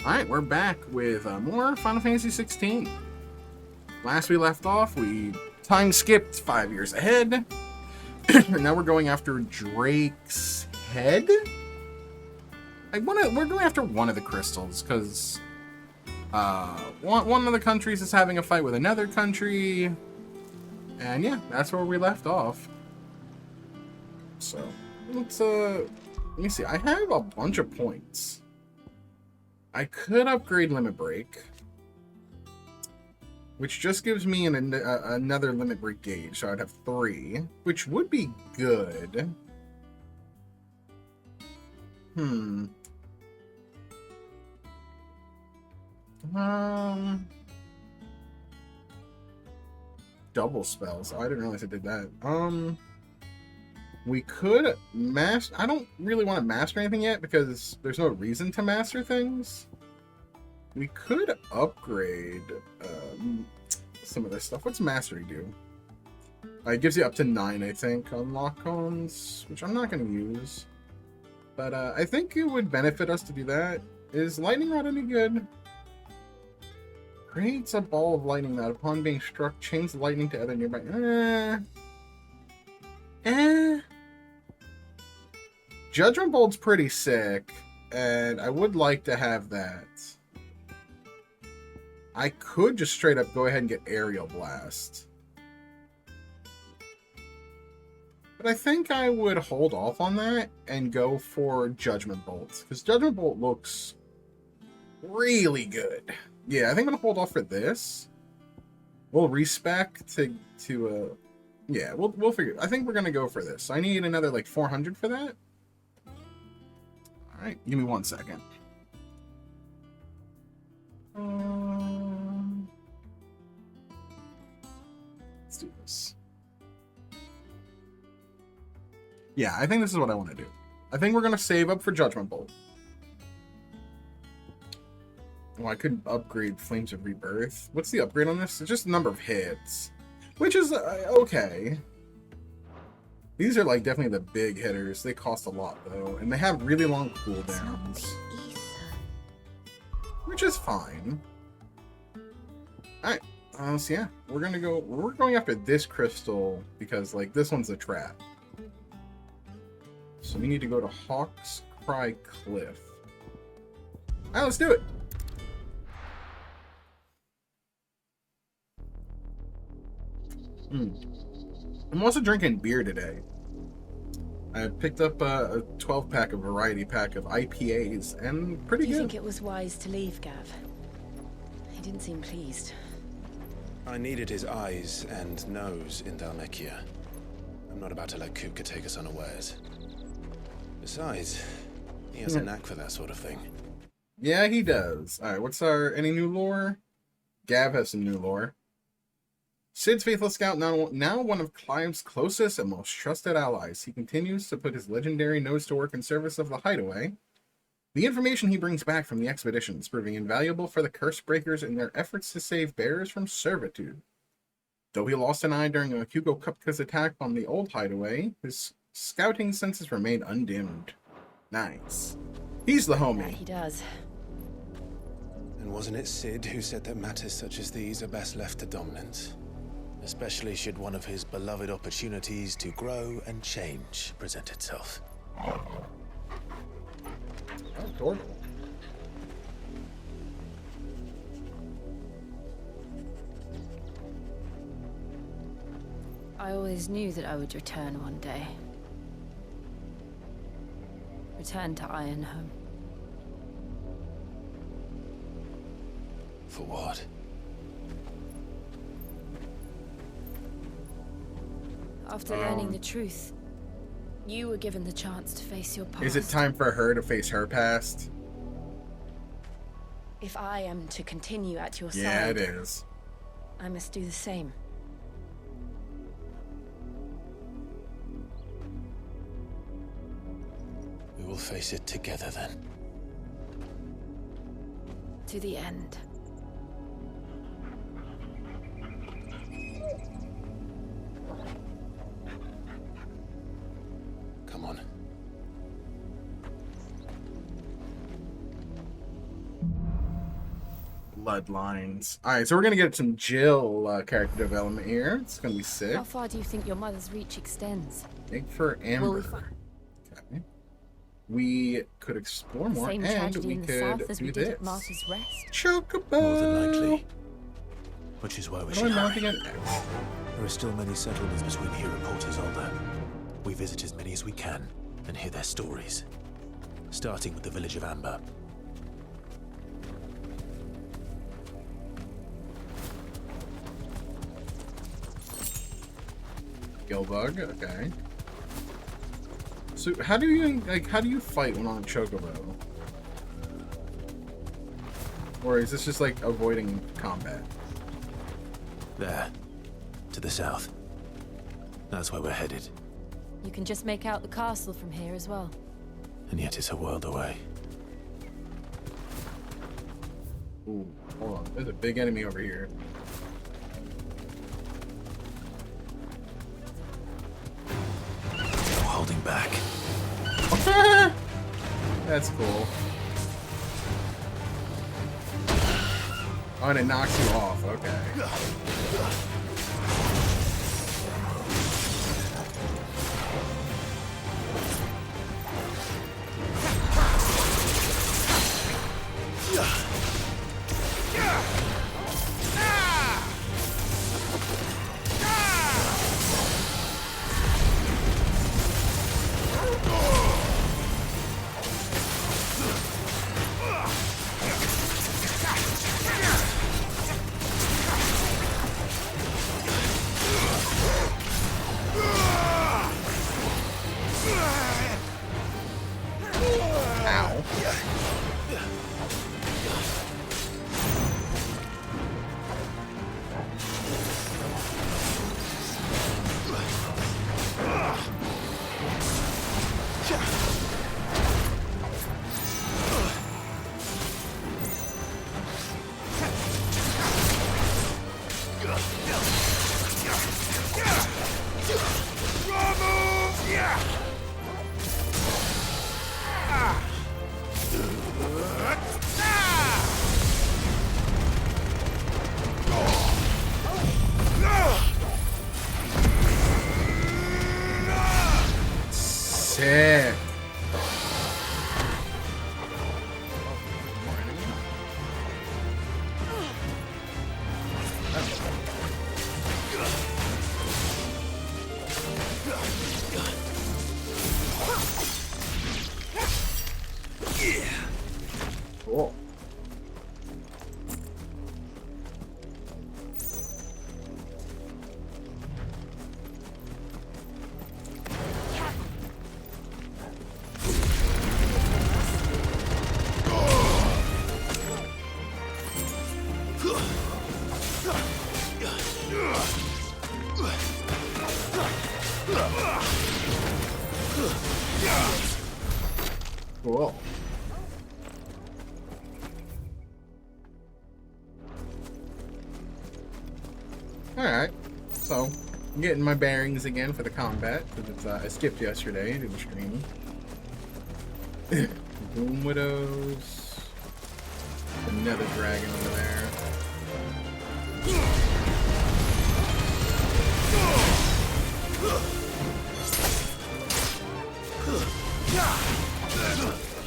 Alright, we're back with more Final Fantasy 16. Last we left off, we time skipped 5 years ahead. Now we're going after Drake's head? We're going after one of the crystals, because one of the countries is having a fight with another country. And yeah, that's where we left off. So, let me see. I have a bunch of points. I could upgrade Limit Break, which just gives me another Limit Break gauge, so I'd have 3, which would be good. Double spells. Oh, I didn't realize I did that. We could master... I don't really want to master anything yet because there's no reason to master things. We could upgrade some of this stuff. What's mastery do? It gives you up to 9, I think, on lock-ons, which I'm not going to use. But I think it would benefit us to do that. Is Lightning Rod any good? Creates a ball of lightning that, upon being struck, chains the lightning to other nearby... Judgment Bolt's pretty sick, and I would like to have that. I could just straight up go ahead and get Aerial Blast. But I think I would hold off on that and go for Judgment Bolt, because Judgment Bolt looks really good. Yeah, I think I'm going to hold off for this. We'll respec to yeah, we'll figure it. I think we're going to go for this. I need another, like, 400 for that. Alright, give me 1 second. Let's do this. Yeah, I think this is what I want to do. I think we're going to save up for Judgment Bolt. Well, I could upgrade Flames of Rebirth. What's the upgrade on this? It's just the number of hits. Which is okay. These are like definitely the big hitters. They cost a lot though, and they have really long cooldowns, which is fine. All right, so yeah, we're going after this crystal because like this one's a trap. So we need to go to Hawk's Cry Cliff. All right, let's do it. I'm also drinking beer today. I picked up a 12-pack, a variety pack of IPAs, and pretty good. Do you think it was wise to leave, Gav? He didn't seem pleased. I needed his eyes and nose in Dhalmekia. I'm not about to let Kupka take us unawares. Besides, he has a knack for that sort of thing. Yeah, he does. Alright, what's any new lore? Gav has some new lore. Cid's faithful scout, now one of Clive's closest and most trusted allies. He continues to put his legendary nose to work in service of the Hideaway. The information he brings back from the expedition is proving invaluable for the Curse Breakers in their efforts to save bearers from servitude. Though he lost an eye during a Hugo Kupka's attack on the old Hideaway, his scouting senses remain undimmed. Nice. He's the homie. Yeah, he does. And wasn't it Cid who said that matters such as these are best left to dominance? Especially should one of his beloved opportunities to grow and change present itself. Oh, adorable. I always knew that I would return one day. Return to Ironhome. For what? After learning the truth, you were given the chance to face your past. Is it time for her to face her past? If I am to continue at your Yeah, side, it is. I must do the same. We will face it together then. To the end. Come on. bloodlines. All right, so we're gonna get some Jill character development here. It's gonna be sick. How far do you think your mother's reach extends? Make for Amber. Will we find Okay. We could explore more, same and tragedy we in the could south as do we this. did at Martyr's Rest? Chocobo. More than likely. Which is why we What should am I hurry. mounting an X? There are still many settlements between here and Port Isolde. We visit as many as we can and hear their stories. Starting with the village of Amber. Gilbug. Okay. So how do you fight when on a chocobo? Or is this just like avoiding combat? There. To the south. That's where we're headed. You can just make out the castle from here as well. And yet it's a world away. Ooh, hold on. There's a big enemy over here. No holding back. That's cool. Oh, and it knocks you off. Okay. Sick. Cool. Cool. Alright, so I'm getting my bearings again for the combat, because I skipped yesterday to the stream. Boom Widows. Another dragon over there.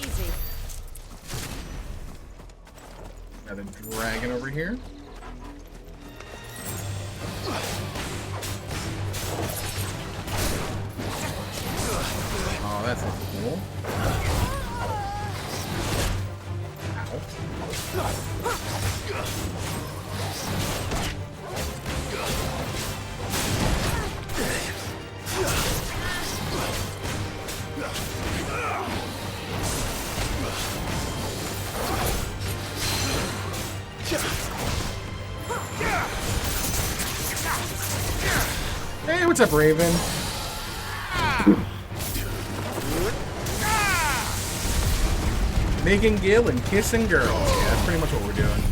Easy. Another dragon over here. Oh, that's cool. Hey, what's up, Raven? Making Gil and kissing girls. Yeah, that's pretty much what we're doing.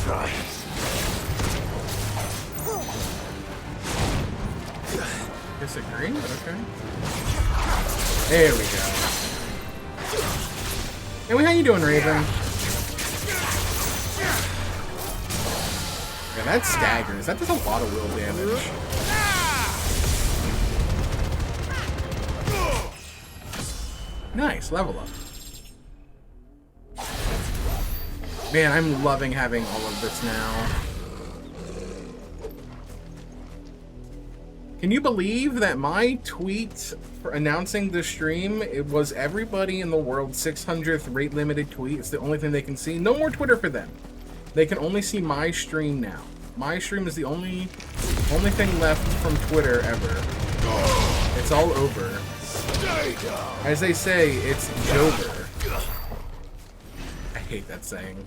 Try. Okay. There we go. Hey, how you doing, Raven? Yeah, that staggers. That does a lot of will damage. Nice, level up. Man, I'm loving having all of this now. Can you believe that my tweet for announcing the stream, it was everybody in the world's 600th rate limited tweet? It's the only thing they can see. No more Twitter for them. They can only see my stream now. My stream is the only thing left from Twitter ever. It's all over. As they say, it's Jover. I hate that saying.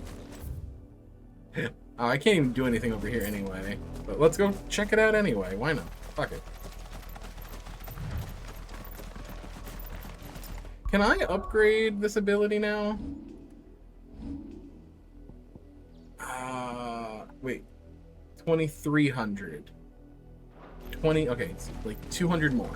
Oh, I can't even do anything over here anyway. But let's go check it out anyway. Why not? Fuck it. Can I upgrade this ability now? Wait. 2,300. 20, okay, it's like 200 more.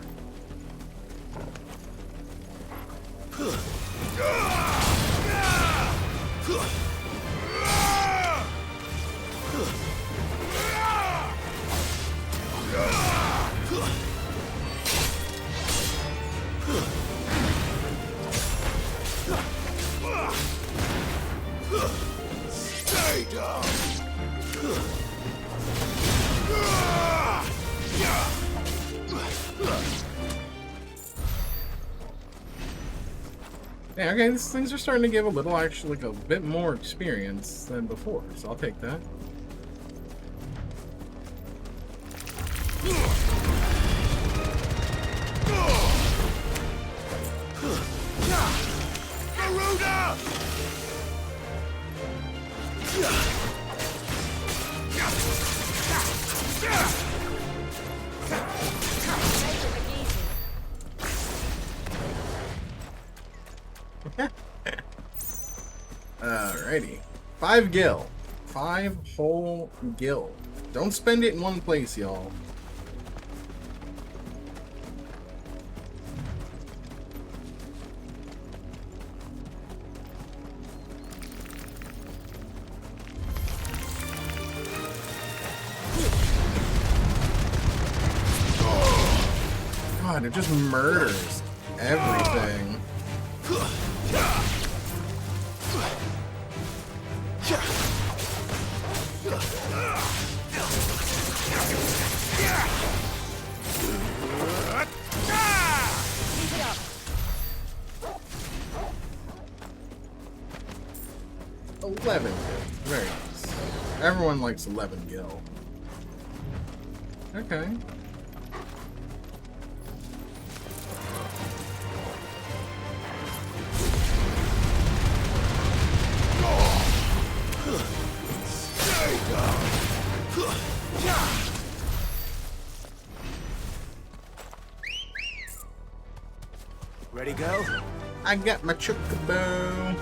Stay down. Yeah, okay, these things are starting to give a little, actually, like a bit more experience than before, so I'll take that. Alrighty. 5 gil. 5 whole gil. Don't spend it in one place, y'all. God, it just murders everything. 11 gil. Very nice. Everyone likes 11 gil. Okay. Ready, go? I got my chocobo.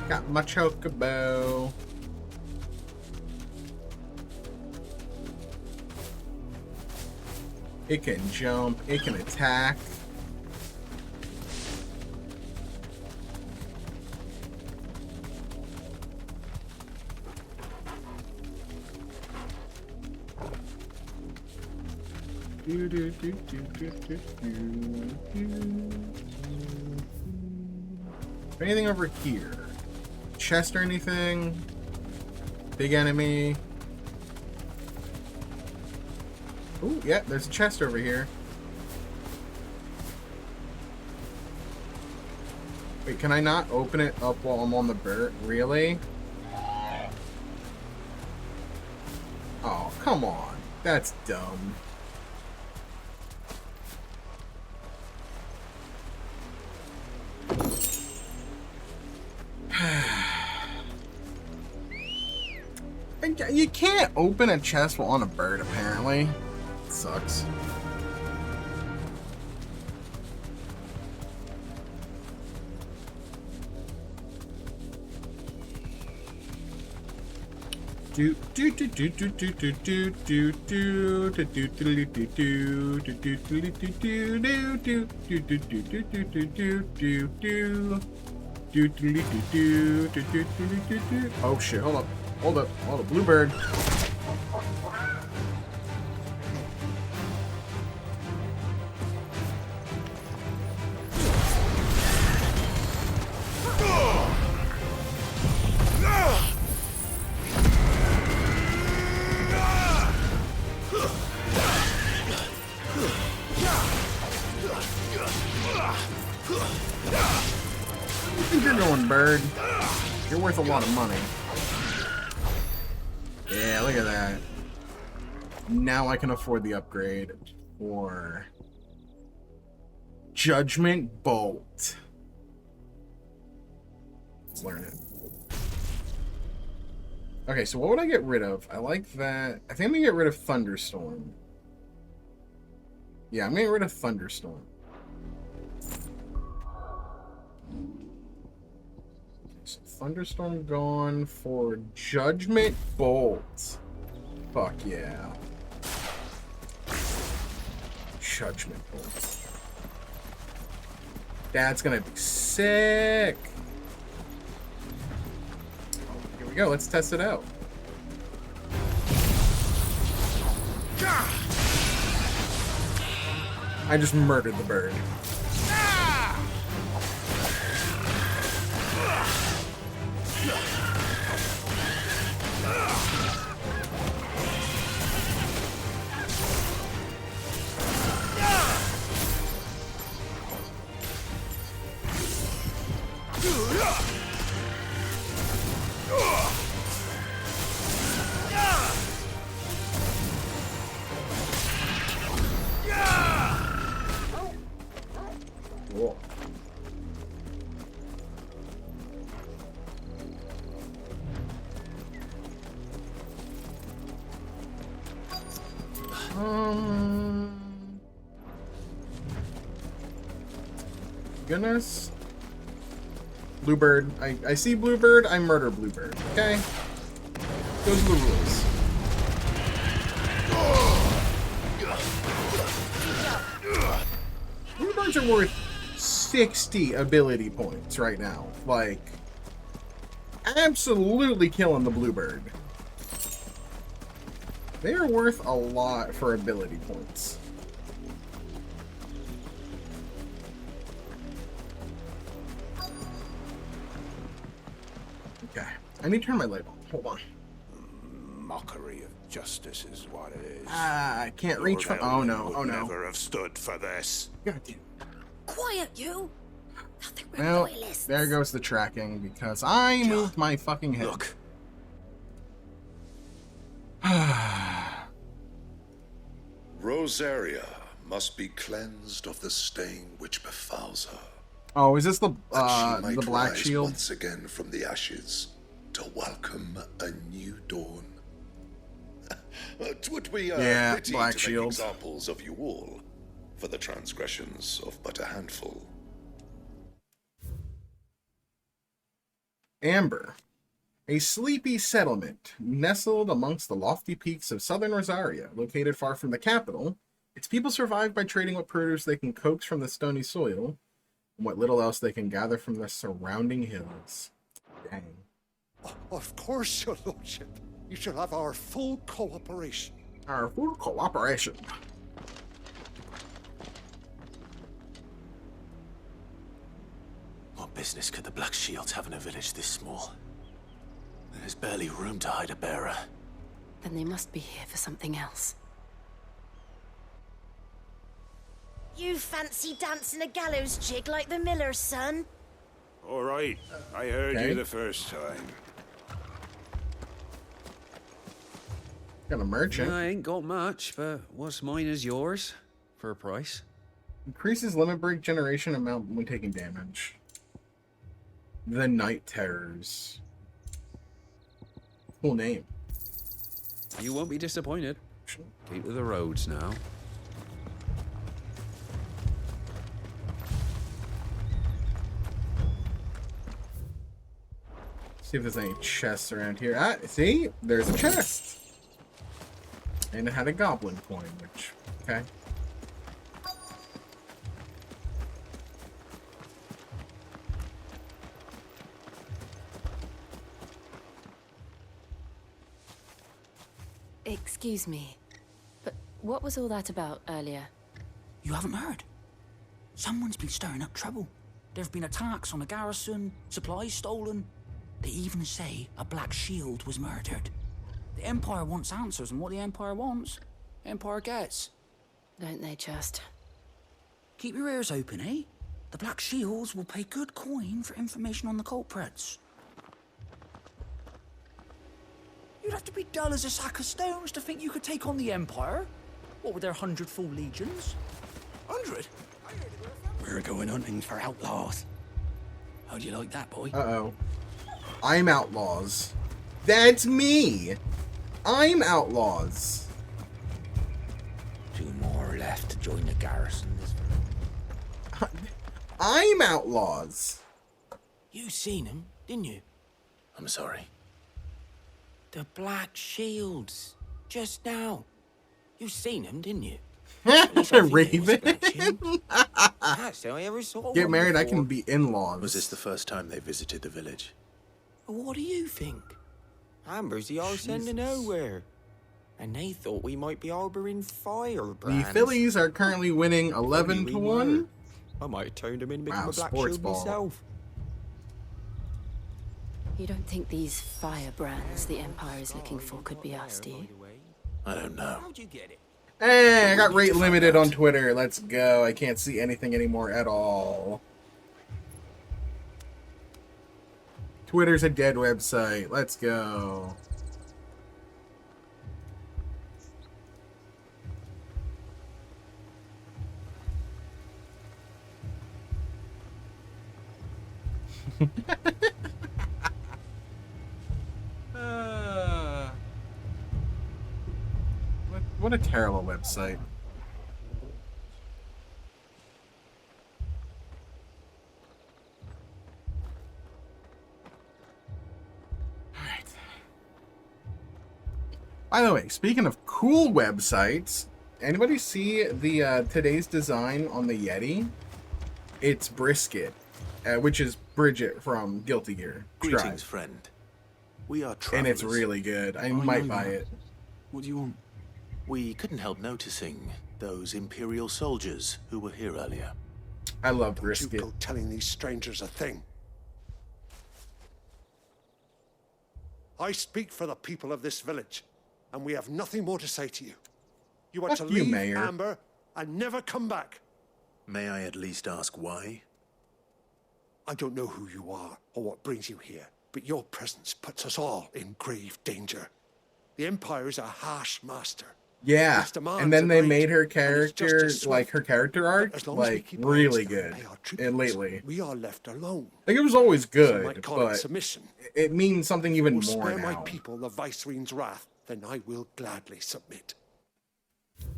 Got my chocobo. It can jump. It can attack. Anything over here? Chest or anything? Big enemy? Ooh, yeah, there's a chest over here. Wait, can I not open it up while I'm on the bird? Really? Oh, come on. That's dumb. You can't open a chest while on a bird, apparently. It sucks. Do do do do do do do do do do do do do do do do do do do. Oh shit, hold up, Bluebird. You're going, bird. You're worth a lot of money. Yeah, look at that. Now I can afford the upgrade for Judgment Bolt. Let's learn it. Okay, so what would I get rid of? I like that. I think I'm gonna get rid of Thunderstorm. Yeah, I'm gonna get rid of Thunderstorm. So Thunderstorm gone for Judgment Bolt. Fuck yeah. Judgment Bolt. That's gonna be sick. Oh, here we go. Let's test it out. I just murdered the bird. Cool. Goodness. Bluebird. I see Bluebird, I murder Bluebird. Okay? Those are the rules. Bluebirds are worth 60 ability points right now. Like, absolutely killing the Bluebird. They are worth a lot for ability points. Okay, I need to turn my light on. Hold on. Mockery of justice is what it is. I can't reach for. Oh no! Oh no! Never have stood for this. God damn. Quiet, you! Nothing we're Well, loyalists. there goes the tracking because I moved my fucking head. Look. Rosaria must be cleansed of the stain which befouls her. Oh, is this the That she might Black rise Shield? once again from the ashes to welcome a new dawn. It would be Yeah, pity Black to Shield. make examples of you all for the transgressions of but a handful. Amber, a sleepy settlement nestled amongst the lofty peaks of southern Rosaria, located far from the capital. Its people survive by trading what produce they can coax from the stony soil and what little else they can gather from the surrounding hills. Dang. Of course, your lordship. You shall have our full cooperation. Our full cooperation. What business could the Black Shields have in a village this small? There's barely room to hide a bearer. Then they must be here for something else. You fancy dancing a gallows jig like the miller's son? All right, I heard Okay. you the first time. Got a merchant. I ain't got much, but what's mine is yours for a price. Increases limit break generation amount when taking damage. The Night Terrors. Cool name. You won't be disappointed. Keep to the roads now. See if there's any chests around here. Ah, see? There's a chest. And it had a goblin coin, which, okay. Excuse me, but what was all that about earlier? You haven't heard? Someone's been stirring up trouble. There have been attacks on the garrison, supplies stolen. They even say a Black Shield was murdered. The Empire wants answers, and what the Empire wants, Empire gets. Don't they just? Keep your ears open, eh? The Black Shields will pay good coin for information on the culprits. You'd have to be dull as a sack of stones to think you could take on the Empire. What with their 100 full legions? 100? We're going hunting for outlaws. How do you like that, boy? Uh-oh. I'm outlaws. That's me! I'm outlaws. 2 more left to join the garrison. I'm outlaws. You seen him, didn't you? I'm sorry. The Black Shields. Just now. You seen him, didn't you? Raven. That's how I ever saw Get one married, I before. can be in-laws. Was this the first time they visited the village? What do you think? Amber's the arse end of nowhere. And they thought we might be harboring The firebrands. Phillies are currently winning 11 to 1. I might have turned him in and Wow, become a Black sports Shield ball. myself. You don't think these firebrands the Empire is looking for could be us, do you? I don't know. How'd you get it? Hey, I got rate limited on Twitter. Let's go. I can't see anything anymore at all. Twitter's a dead website. Let's go. What a terrible website. Alright. By the way, speaking of cool websites, anybody see the today's design on the Yeti? It's Brisket, which is Bridget from Guilty Gear. Greetings, Strive. friend. We are And travelers. it's really good. I I might know buy that. it. What do you want? We couldn't help noticing those Imperial soldiers who were here earlier. I love Don't you Brisket. go telling these strangers a thing. I speak for the people of this village, and we have nothing more to say to you. You are Fuck to you, leave Mayor. Amber and never come back. May I at least ask why? I don't know who you are or what brings you here, but your presence puts us all in grave danger. The Empire is a harsh master. Yeah, Its demands and then are they great, made her and it's just character, as swift. like her character But arc, as long as we like keep our really heads down good. and pay our And tributes, lately, we are left alone. like it was always Some good, might call it but submission. it means something even Will more spare my now. people the Viceroy's wrath, then I will gladly submit.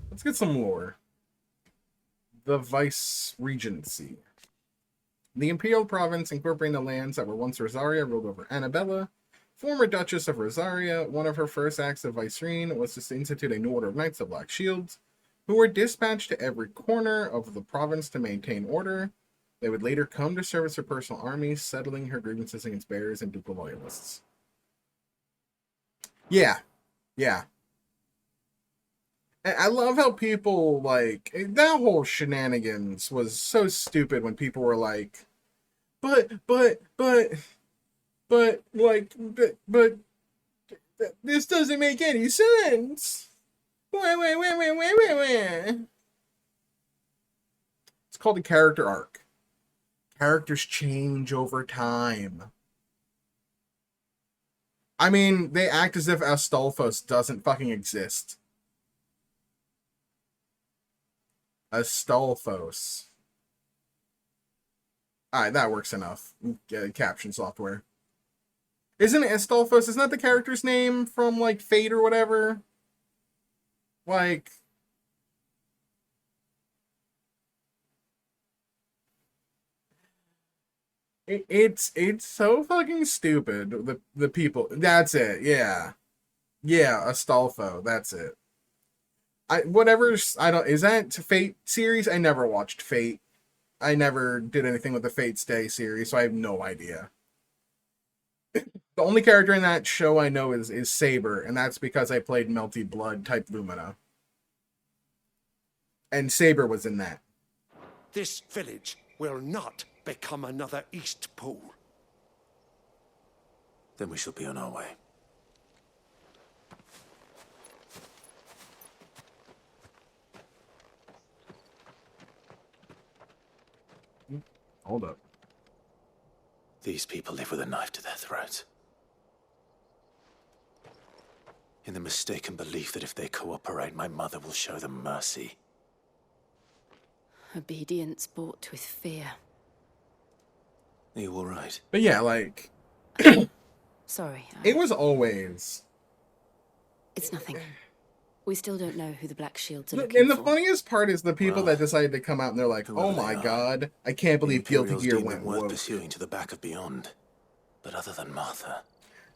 Let's get some lore. The Vice Regency. The Imperial Province, incorporating the lands that were once Rosaria, ruled over Annabella. Former Duchess of Rosaria, one of her first acts of vicereine was to institute a new order of Knights of Black Shields, who were dispatched to every corner of the province to maintain order. They would later come to service her personal army, settling her grievances against bearers and ducal loyalists. Yeah. And I love how people, like, that whole shenanigans was so stupid when people were like, but, this doesn't make any sense. Wait. It's called a character arc. Characters change over time. I mean, they act as if Astolfos doesn't fucking exist. Astolfos. Alright, that works enough. Caption software. Isn't it Astolfos? Isn't that the character's name from, like, Fate or whatever? Like... It's so fucking stupid. The people. That's it. Yeah. Yeah, Astolfo. That's it. I don't. Is that Fate series? I never watched Fate. I never did anything with the Fate Stay series, so I have no idea. The only character in that show I know is Saber, and that's because I played Melty Blood type Lumina. And Saber was in that. This village will not become another East Pool. Then we shall be on our way. Hold up. These people live with a knife to their throats. In the mistaken belief that if they cooperate, my mother will show them mercy. Obedience bought with fear. Are you all right? But yeah, like... Sorry. It was always... It's nothing. We still don't know who the Black Shields are And looking the for. funniest part is the people Well, that decided to come out and they're like, oh my god, I can't believe Guilty Imperials Gear deem went them worth woke. pursuing to the back of beyond. But other than Martha,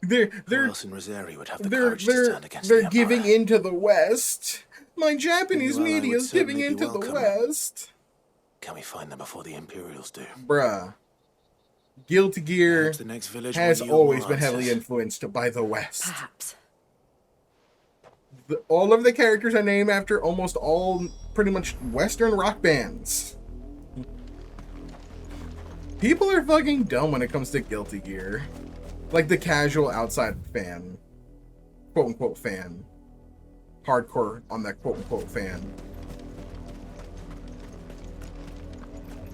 Who who else in Rosari would have the courage to stand against the they're Empire? giving into the West. My Japanese Well, I media would is giving certainly be into the welcome. West. Can we find them before the Imperials do? Bruh. Guilty Gear Perhaps the next village has will yield always more been heavily answers. influenced by the West. Perhaps. All of the characters are named after almost all pretty much Western rock bands. People are fucking dumb when it comes to Guilty Gear. Like the casual outside fan. Quote unquote fan. Hardcore on that quote unquote fan.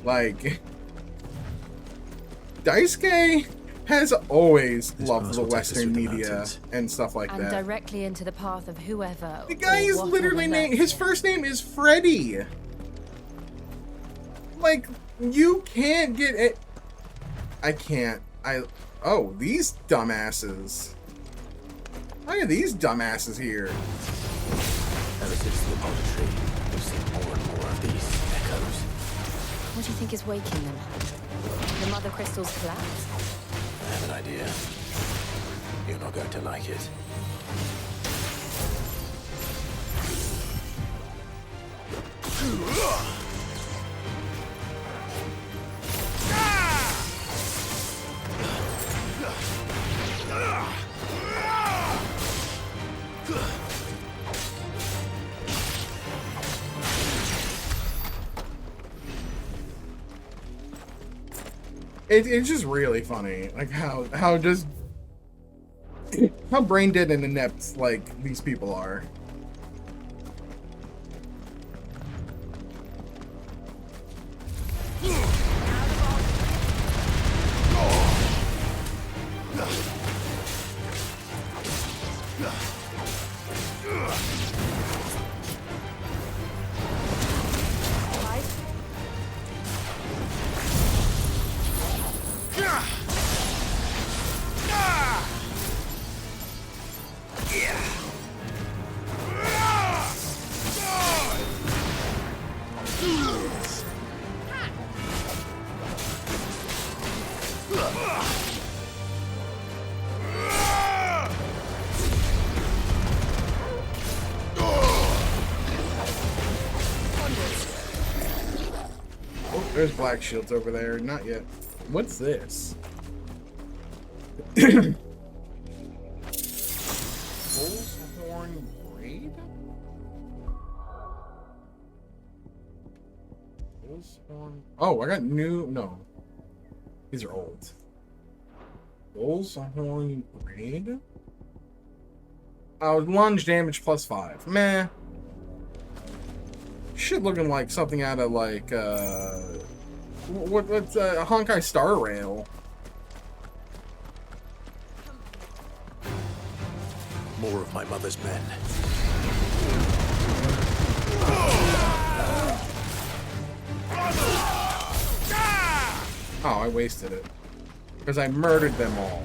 Like, Daisuke has always loved the will take us Western through the media mountains. and stuff like And that. directly into the path of whoever. The guy or is whatever literally named. His lurks first name is Freddy. Like, you can't get it. I can't. Oh, these dumbasses. Look at these dumbasses here. Ever since the apollo tree, we've seen more and more of these echoes. here. What do you think is waking them? The mother crystal's collapse? I have an idea. You're not going to like it. It's just really funny, like how just how brain dead and inept like these people are. Oh, there's black shields over there. Not yet. What's this? Bull's horn braid? Bull's horn. Oh, I got new. No, these are old. Bull's horn braid. Oh, lunge damage +5. Meh. Shit looking like something out of like what's Honkai Star Rail. More of my mother's men. Oh, I wasted it because I murdered them all.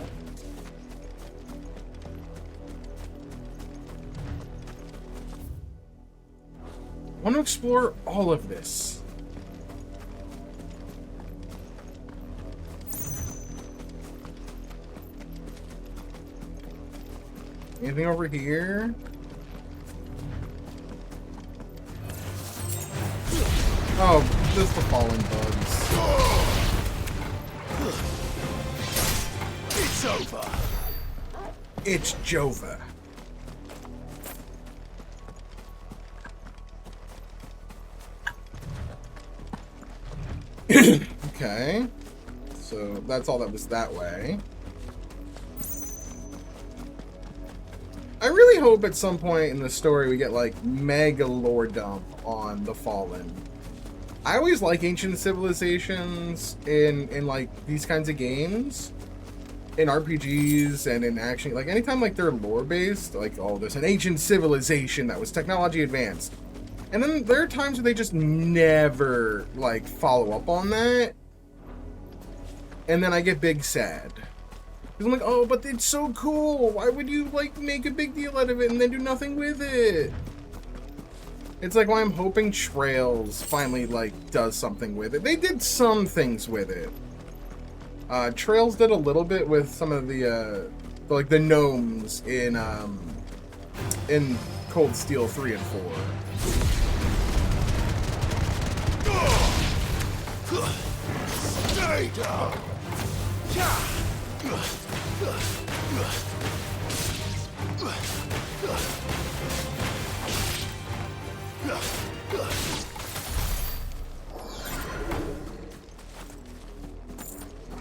I want to explore all of this. Anything over here? Oh, just the fallen bugs. It's over. It's Jova. Okay. So that's all that was that way. I really hope at some point in the story we get like mega lore dump on the Fallen. I always like ancient civilizations in like these kinds of games, in RPGs and in action. Like anytime like they're lore based, like oh there's an ancient civilization that was technology advanced, and then there are times where they just never like follow up on that, and then I get big sad. Because I'm like, oh, but it's so cool. Why would you, like, make a big deal out of it and then do nothing with it? It's like why I'm hoping Trails finally, like, does something with it. They did some things with it. Trails did a little bit with some of the gnomes in Cold Steel 3 and 4. Stay down.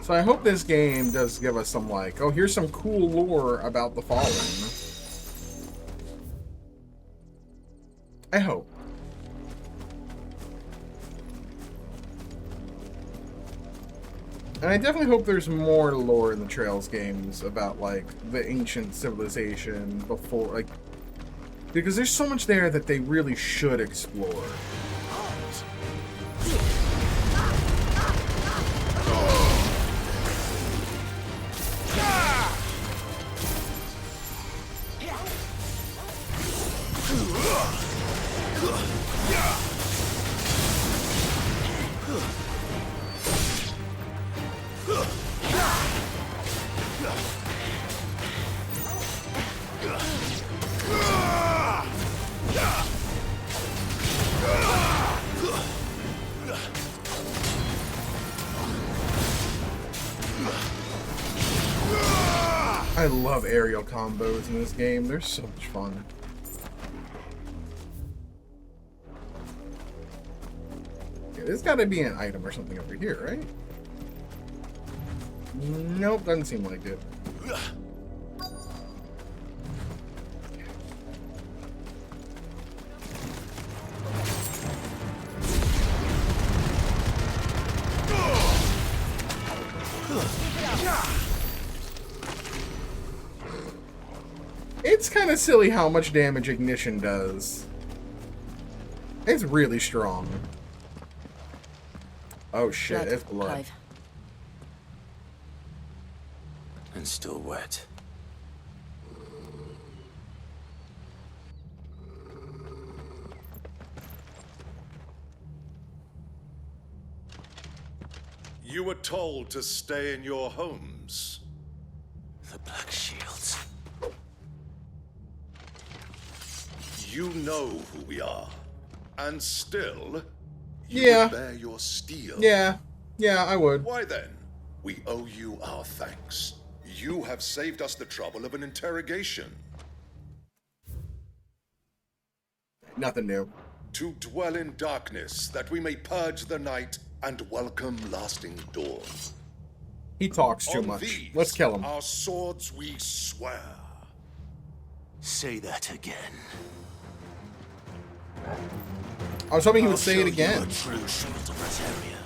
So I hope this game does give us some like, oh, here's some cool lore about the Fallen. I hope. And I definitely hope there's more lore in the Trails games about, like, the ancient civilization before, like... Because there's so much there that they really should explore. I love aerial combos in this game. They're so much fun. Yeah, there's got to be an item or something over here, right? Nope, doesn't seem like it. It's kind of silly how much damage Ignition does. It's really strong. Oh shit, it's blood. Clive. And still wet. You were told to stay in your homes. The Black Shields. You know who we are. And still, you Yeah. would bear your steel. Yeah, I would. Why then? We owe you our thanks. You have saved us the trouble of an interrogation. Nothing new. To dwell in darkness, that we may purge the night and welcome lasting dawn. He talks too On much. these, Let's kill him. Our swords we swear. Say that again. I was hoping he would I'll say show it you again. a true shield of Rosaria.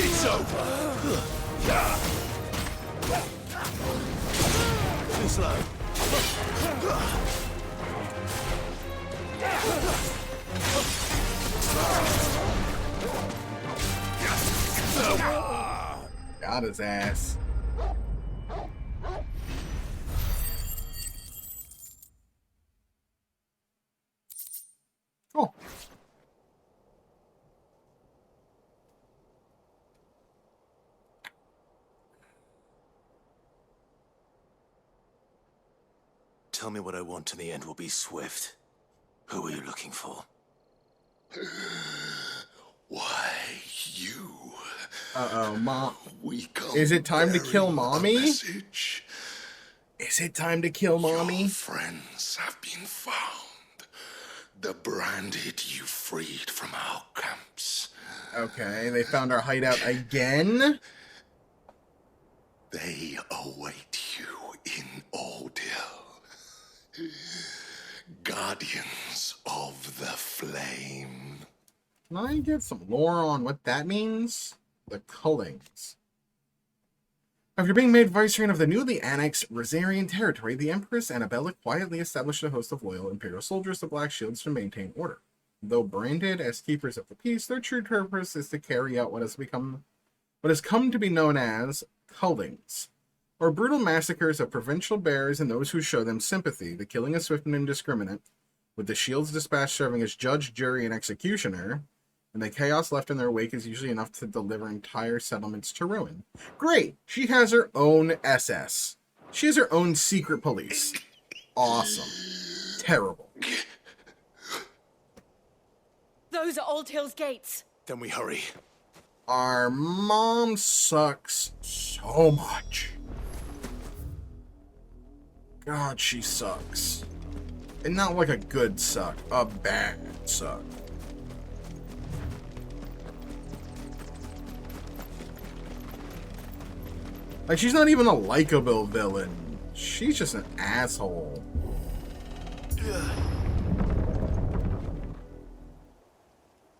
It's over. Too slow. Got his ass. Oh. Tell me what I want and the end will be swift. Who are you looking for? Why, you? Uh-oh, Mom. We come Is it time to kill bearing a Mommy? message. Is it time to kill Mommy? Your friends have been found. The branded you freed from our camps. Okay, they found our hideout again? They await you in Ordil. Guardians of the Flame. Can I get some lore on what that means? The Cullings. After being made viceroy of the newly annexed Rosarian territory, the Empress Annabella quietly established a host of loyal Imperial soldiers, the Black Shields, to maintain order. Though branded as keepers of the peace, their true purpose is to carry out what has come to be known as cullings, or brutal massacres of provincial bears and those who show them sympathy. The killing is swift and indiscriminate, with the Shield's dispatch serving as judge, jury, and executioner, and the chaos left in their wake is usually enough to deliver entire settlements to ruin. Great! She has her own SS. She has her own secret police. Awesome. Terrible. Those are Old Hill's gates. Then we hurry. Our mom sucks so much. God, she sucks. And not like a good suck, a bad suck. Like, she's not even a likable villain. She's just an asshole.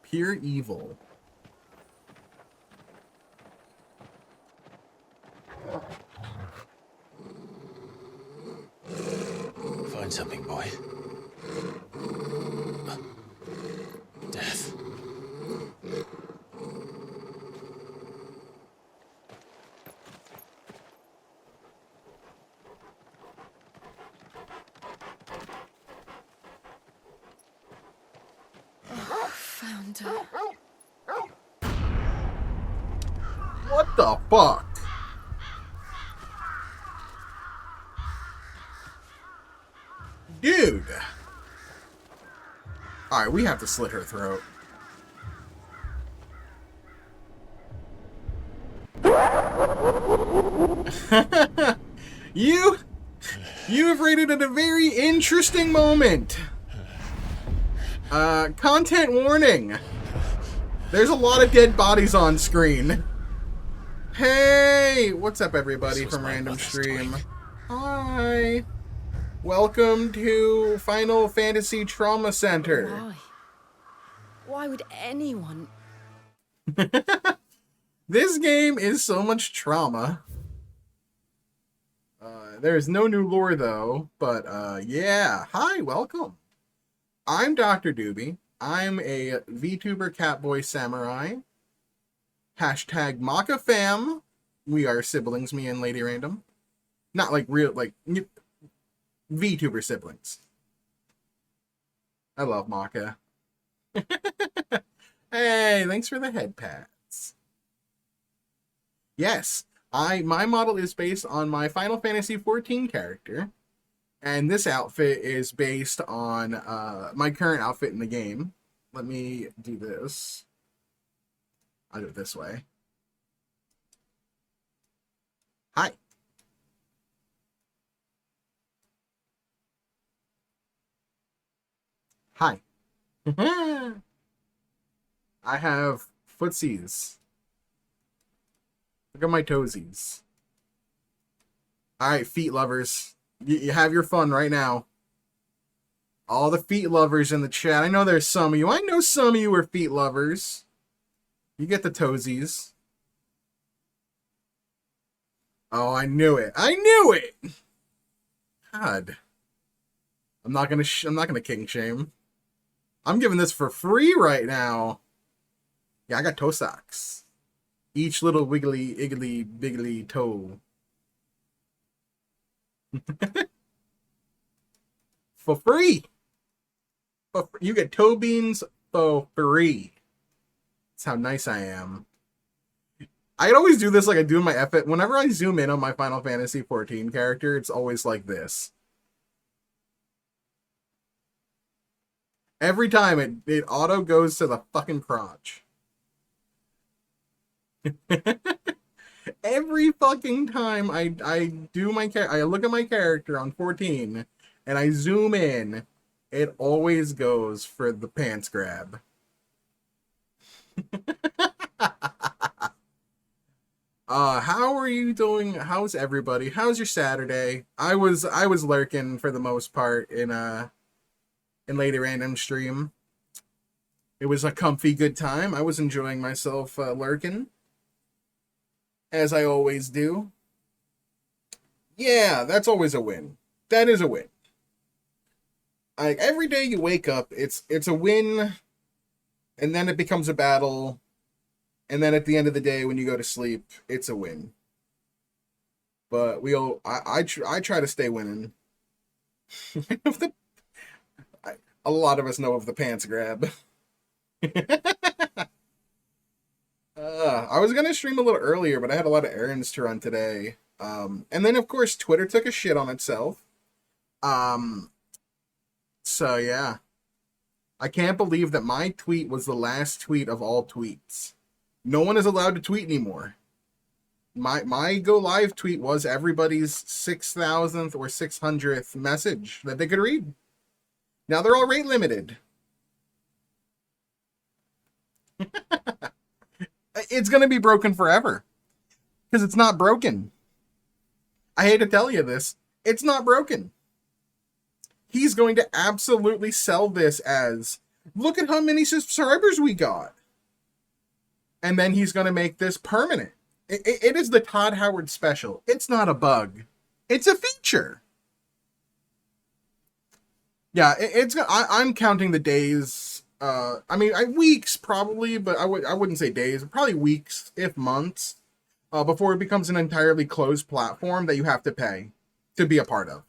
Pure evil. Find something, boy. Death. Found her. What the fuck? Dude. Alright, we have to slit her throat. You have rated at a very interesting moment. Content warning. There's a lot of dead bodies on screen. Hey, what's up everybody from Random Stream? Hi. Welcome to Final Fantasy Trauma Center. Why? Why would anyone? This game is so much trauma. There's no new lore though, but yeah. Hi, welcome. I'm Dr. Doobie. I'm a VTuber Catboy Samurai. Hashtag MakaFam. We are siblings, me and Lady Random. Not like real, like VTuber siblings. I love Maka. Hey, thanks for the head pats. Yes, my model is based on my Final Fantasy XIV character, and this outfit is based on my current outfit in the game. Let me do this. I'll do it this way. Hi. Hi. I have footsies. Look at my toesies. Alright, feet lovers. You have your fun right now. All the feet lovers in the chat. I know there's some of you. I know some of you are feet lovers. You get the toesies. Oh, I knew it. I knew it! God. I'm not gonna king shame. I'm giving this for free right now. Yeah, I got toe socks. Each little wiggly, iggly, biggly toe. For free. You get toe beans for free. That's how nice I am. I'd always do this like I do in my F. Whenever I zoom in on my Final Fantasy 14 character, it's always like this. Every time it auto goes to the fucking crotch. Every fucking time I do I look at my character on 14 and I zoom in, it always goes for the pants grab. How are you doing? How's everybody? How's your Saturday? I was lurking for the most part in Lady Random stream. It was a comfy good time. I was enjoying myself lurking, as I always do. Yeah, that's always a win. That is a win. Like every day you wake up, it's a win, and then it becomes a battle, and then at the end of the day when you go to sleep, it's a win. But I try to stay winning. A lot of us know of the pants grab. I was gonna stream a little earlier, but I had a lot of errands to run today. And then of course Twitter took a shit on itself. So yeah. I can't believe that my tweet was the last tweet of all tweets. No one is allowed to tweet anymore. My go live tweet was everybody's 6,000th or 600th message that they could read. Now they're all rate limited. It's going to be broken forever. Because it's not broken. I hate to tell you this. It's not broken. He's going to absolutely sell this as, look at how many subscribers we got. And then he's going to make this permanent. It is the Todd Howard special. It's not a bug. It's a feature. Yeah, I'm counting the days. I mean, weeks probably, but I wouldn't say days. Probably weeks, if months, before it becomes an entirely closed platform that you have to pay to be a part of.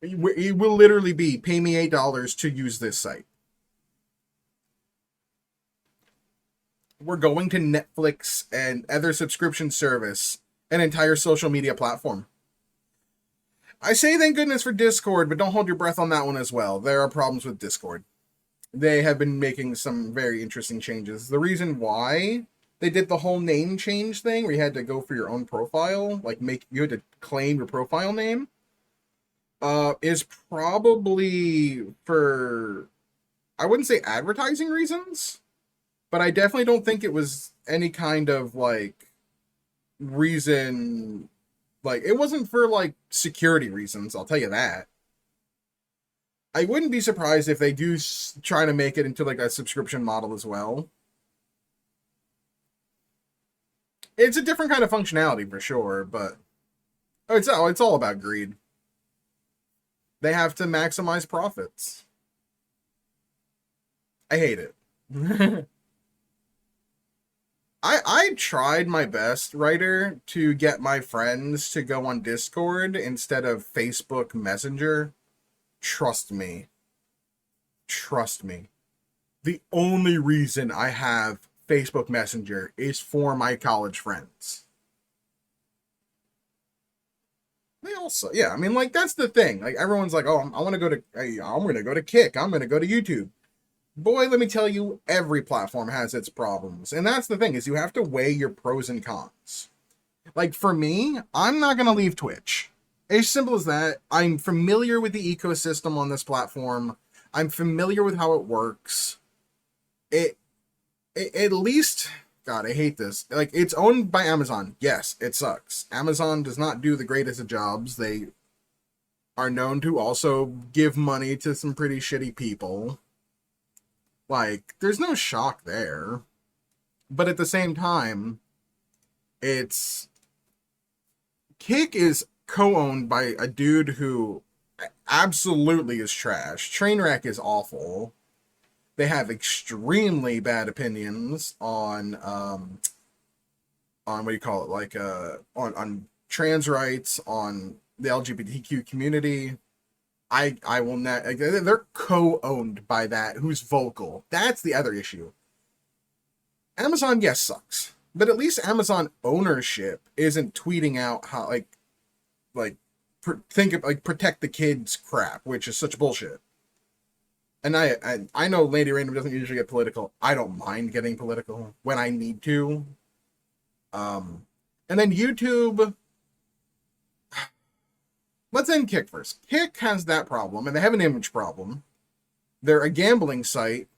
It will literally be pay me $8 to use this site. We're going to Netflix and other subscription service, an entire social media platform. I say thank goodness for Discord, but don't hold your breath on that one as well. There are problems with Discord. They have been making some very interesting changes. The reason why they did the whole name change thing, where you had to go for your own profile, like you had to claim your profile name, is probably for, I wouldn't say advertising reasons, but I definitely don't think it was any kind of like reason. Like, it wasn't for like security reasons, I'll tell you that. I wouldn't be surprised if they do try to make it into like a subscription model as well. It's a different kind of functionality for sure, but it's all about greed. They have to maximize profits. I hate it. I tried my best, writer, to get my friends to go on Discord instead of Facebook Messenger. Trust me. Trust me. The only reason I have Facebook Messenger is for my college friends. They also, yeah, I mean, like, that's the thing. Like, everyone's like, oh, I'm going to go to Kick. I'm going to go to YouTube. Boy, let me tell you, every platform has its problems. And that's the thing, is you have to weigh your pros and cons. Like, for me, I'm not going to leave Twitch. As simple as that. I'm familiar with the ecosystem on this platform. I'm familiar with how it works. It at least, God, I hate this. Like, it's owned by Amazon. Yes, it sucks. Amazon does not do the greatest of jobs. They are known to also give money to some pretty shitty people. Like, there's no shock there. But at the same time, Kick is co-owned by a dude who absolutely is trash. Trainwreck is awful. They have extremely bad opinions on on what do you call it, like on trans rights, on the LGBTQ community. I will not. Like, they're co-owned by that. Who's vocal? That's the other issue. Amazon, yes, sucks, but at least Amazon ownership isn't tweeting out how protect the kids crap, which is such bullshit. And I know Lady Random doesn't usually get political. I don't mind getting political when I need to. And then YouTube. Let's end Kick first. Kick has that problem, and they have an image problem. They're a gambling site.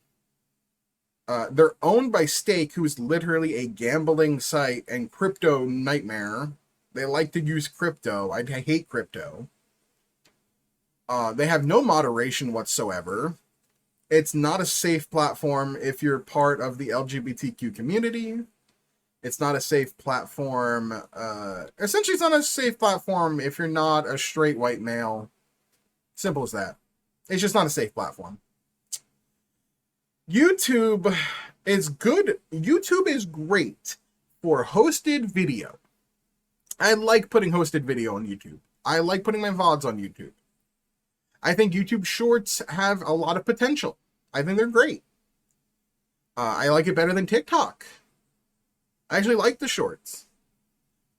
They're owned by Stake, who's literally a gambling site and crypto nightmare. They like to use crypto. I hate crypto. They have no moderation whatsoever. It's not a safe platform if you're part of the LGBTQ community. It's not a safe platform. Essentially, it's not a safe platform if you're not a straight white male. Simple as that. It's just not a safe platform. YouTube is good. YouTube is great for hosted video. I like putting hosted video on YouTube. I like putting my VODs on YouTube. I think YouTube Shorts have a lot of potential. I think they're great. I like it better than TikTok. I actually like the Shorts.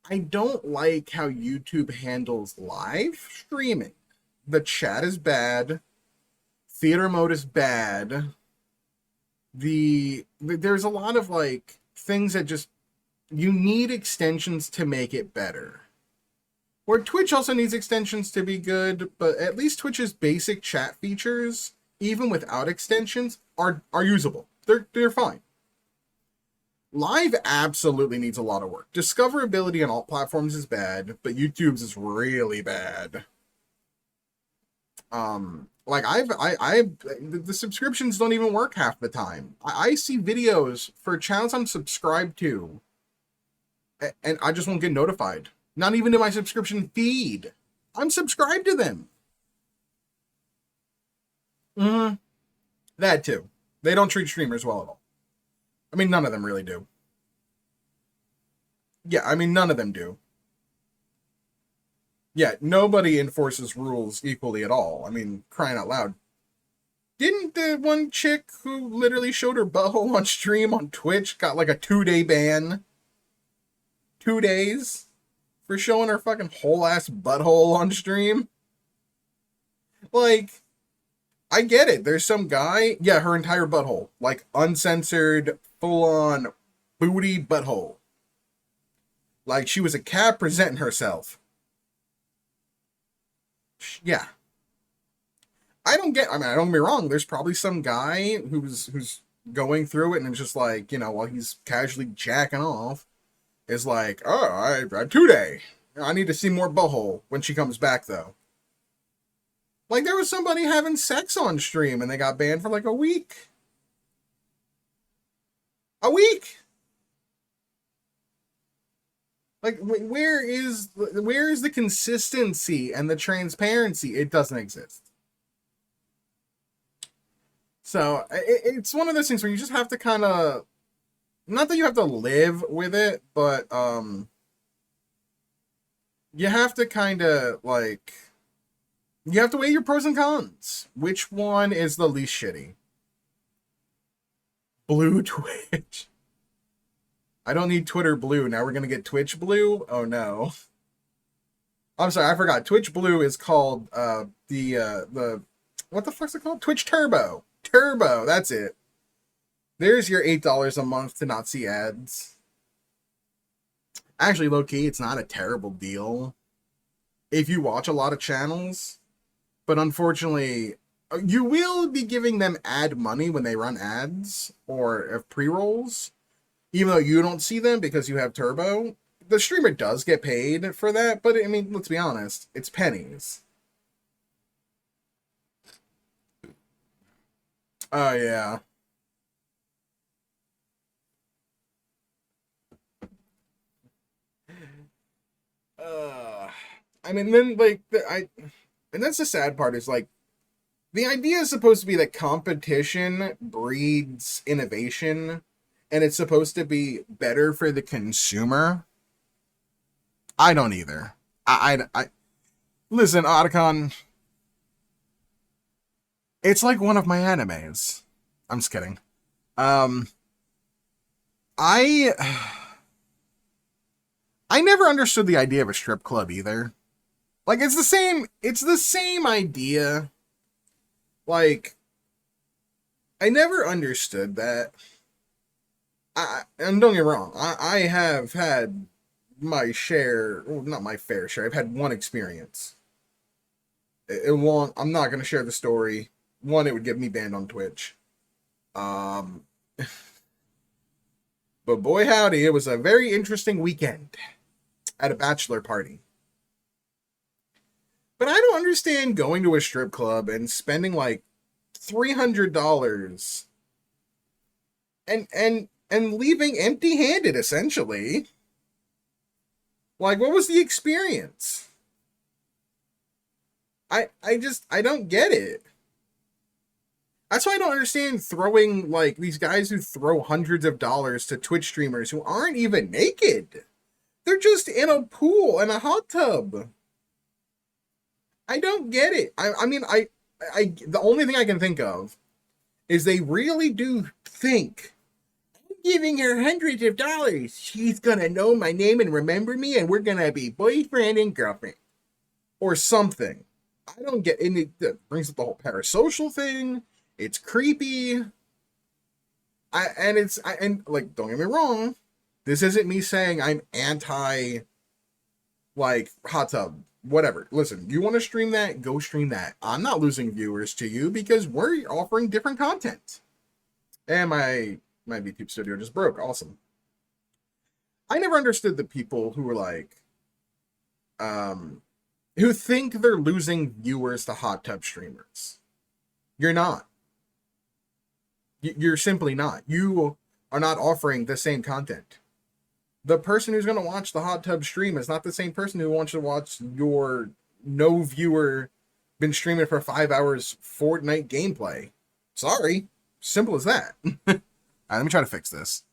I don't like how YouTube handles live streaming. The chat is bad. Theater mode is bad. There's a lot of like things that just, you need extensions to make it better. Where Twitch also needs extensions to be good, but at least Twitch's basic chat features, even without extensions, are usable. They're fine. Live absolutely needs a lot of work. Discoverability on all platforms is bad, but YouTube's is really bad. Like the subscriptions don't even work half the time. I see videos for channels I'm subscribed to, and I just won't get notified. Not even in my subscription feed. I'm subscribed to them. That too. They don't treat streamers well at all. I mean, none of them really do. Yeah, I mean, none of them do. Yeah, nobody enforces rules equally at all. I mean, crying out loud. Didn't the one chick who literally showed her butthole on stream on Twitch got like a 2-day ban? 2 days? For showing her fucking whole ass butthole on stream? Like, I get it. There's some guy, yeah, her entire butthole. Like, uncensored, full-on booty butthole. Like, she was a cat presenting herself. Yeah. I don't get get me wrong, there's probably some guy who's going through it and it's just like, you know, while he's casually jacking off, is like, oh, I 2-day. I need to see more butthole when she comes back, though. Like, there was somebody having sex on stream and they got banned for like a week. A week! Like, where is the consistency and the transparency? It doesn't exist. So, it's one of those things where you just have to kind of, not that you have to live with it, but, you have to kind of, like, you have to weigh your pros and cons. Which one is the least shitty? Blue Twitch. I don't need Twitter Blue. Now we're going to get Twitch Blue? Oh, no. I'm sorry, I forgot. Twitch Blue is called, what the fuck's it called? Twitch Turbo. Turbo, that's it. There's your $8 a month to not see ads. Actually, low-key, it's not a terrible deal if you watch a lot of channels. But unfortunately, you will be giving them ad money when they run ads or pre-rolls. Even though you don't see them because you have Turbo. The streamer does get paid for that, but I mean, let's be honest, it's pennies. Oh, yeah. I mean, then, like, and that's the sad part, is, like, the idea is supposed to be that competition breeds innovation, and it's supposed to be better for the consumer, I don't either. I listen, Otacon. It's like one of my animes. I'm just kidding. I never understood the idea of a strip club either. Like, it's the same idea. Like, I never understood that. And don't get me wrong, I have had my share, well, not my fair share, I've had one experience. It won't, I'm not going to share the story. One, it would get me banned on Twitch. But boy howdy, it was a very interesting weekend at a bachelor party. But I don't understand going to a strip club and spending like $300 and leaving empty-handed, essentially. Like, what was the experience? I don't get it. That's why I don't understand throwing, like, these guys who throw hundreds of dollars to Twitch streamers who aren't even naked. They're just in a pool and a hot tub. I don't get it. I mean, the only thing I can think of is they really do think, I'm giving her hundreds of dollars. She's gonna know my name and remember me, and we're gonna be boyfriend and girlfriend. Or something. I don't get it. It brings up the whole parasocial thing. It's creepy. And like, don't get me wrong. This isn't me saying I'm anti, like, hot tub. Whatever. Listen, you want to stream that? Go stream that. I'm not losing viewers to you because we're offering different content. And my VTube studio just broke. Awesome. I never understood the people who were like, who think they're losing viewers to hot tub streamers. You're not. You're simply not. You are not offering the same content. The person who's going to watch the hot tub stream is not the same person who wants to watch your no viewer been streaming for 5 hours Fortnite gameplay. Sorry. Simple as that. All right, let me try to fix this.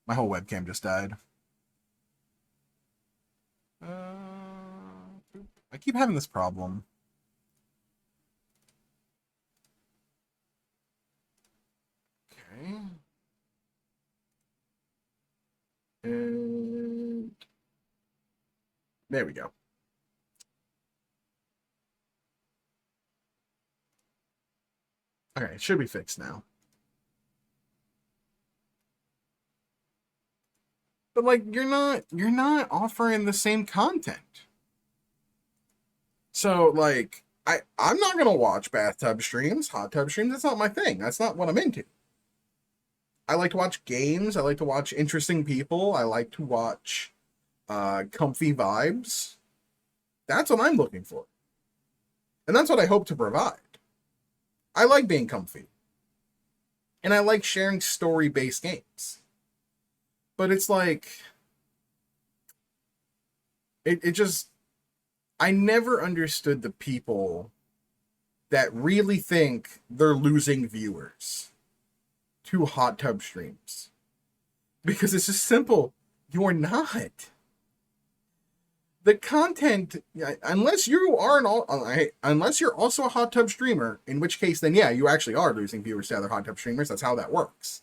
My whole webcam just died. I keep having this problem. Okay. And there we go. Okay, it should be fixed now. But like, you're not offering the same content. So like, I'm not gonna watch bathtub streams, hot tub streams. That's not my thing. That's not what I'm into. I like to watch games. I like to watch interesting people. I like to watch comfy vibes. That's what I'm looking for. And that's what I hope to provide. I like being comfy. And I like sharing story-based games. But it's like, it just, I never understood the people that really think they're losing viewers to hot tub streams. Because it's just simple. You're not. The content, unless you are unless you're also a hot tub streamer, in which case, then yeah, you actually are losing viewers to other hot tub streamers. That's how that works.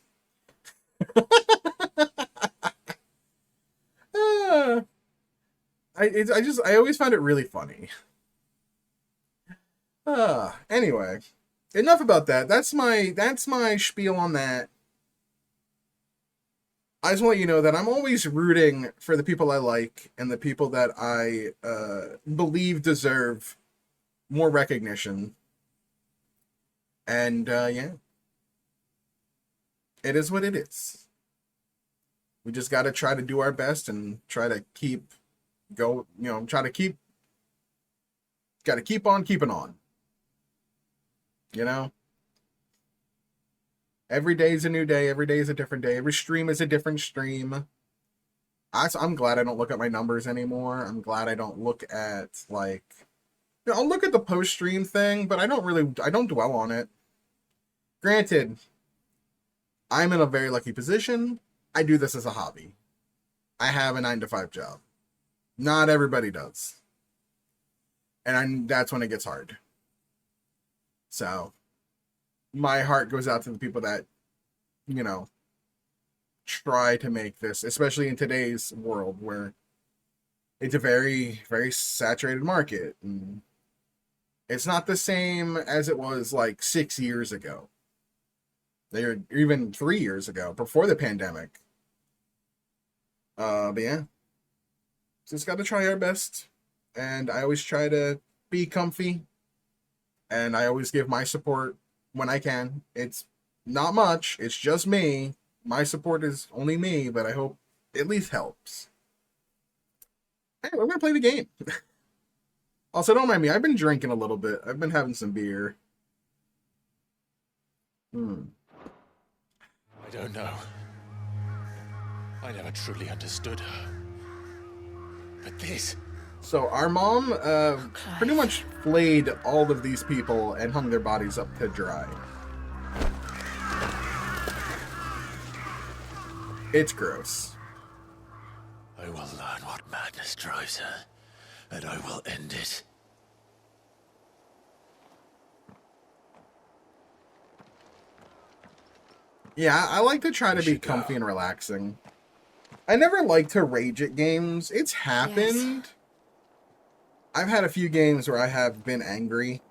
I always find it really funny. Anyway, enough about that. That's my spiel on that. I just want you to know that I'm always rooting for the people I like and the people that I believe deserve more recognition. And yeah, it is what it is. We just got to try to do our best and try to keep on keeping on. You know? Every day is a new day. Every day is a different day. Every stream is a different stream. I'm glad I don't look at my numbers anymore. I'm glad I don't look at, like... You know, I'll look at the post-stream thing, but I don't dwell on it. Granted, I'm in a very lucky position. I do this as a hobby. I have a 9-to-5 job. Not everybody does. And that's when it gets hard. So, my heart goes out to the people that, you know, try to make this, especially in today's world where it's a very, very saturated market. And it's not the same as it was like 6 years ago. Or even 3 years ago, before the pandemic. But yeah. Just got to try our best. And I always try to be comfy. And I always give my support when I can. It's not much. It's just me. My support is only me, but I hope it at least helps. Hey, we're going to play the game. Also, don't mind me. I've been drinking a little bit. I've been having some beer. I don't know. I never truly understood her. But this... So our mom pretty much flayed all of these people and hung their bodies up to dry. It's gross. I will learn what madness drives her, and I will end it. Yeah, I like to try to be comfy and relaxing. I never like to rage at games. It's happened. Yes. I've had a few games where I have been angry.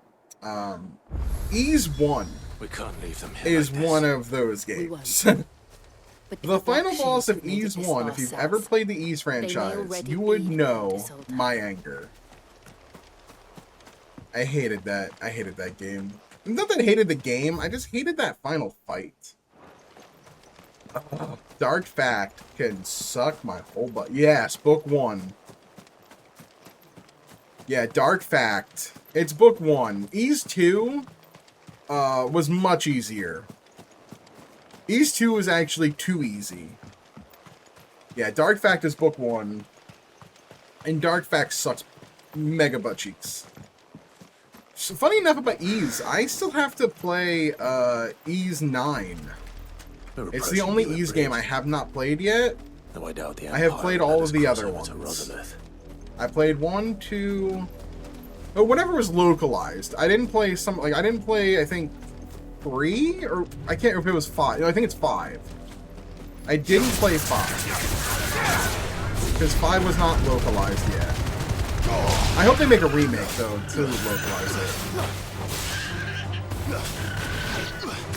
Ys 1 we can't leave them here is like one of those games. The final boss of Ys 1, if you've ever played the Ys franchise, you would know my anger. I hated that. I hated that game. Not that I hated the game, I just hated that final fight. Dark Fact can suck my whole butt. Yes, book 1. Yeah, Dark Fact. It's book 1. Ys 2 was much easier. Ys 2 was actually too easy. Yeah, Dark Fact is book 1. And Dark Fact sucks mega butt cheeks. So, funny enough about Ys, I still have to play Ys 9. It's the only Ys game I have not played yet. I have played all of the other ones. I played 1, 2... Oh, whatever was localized. I didn't play I didn't play, I think, 3? Or, I can't remember if it was 5. No, I think it's 5. I didn't play 5. Because 5 was not localized yet. I hope they make a remake, though, to localize it.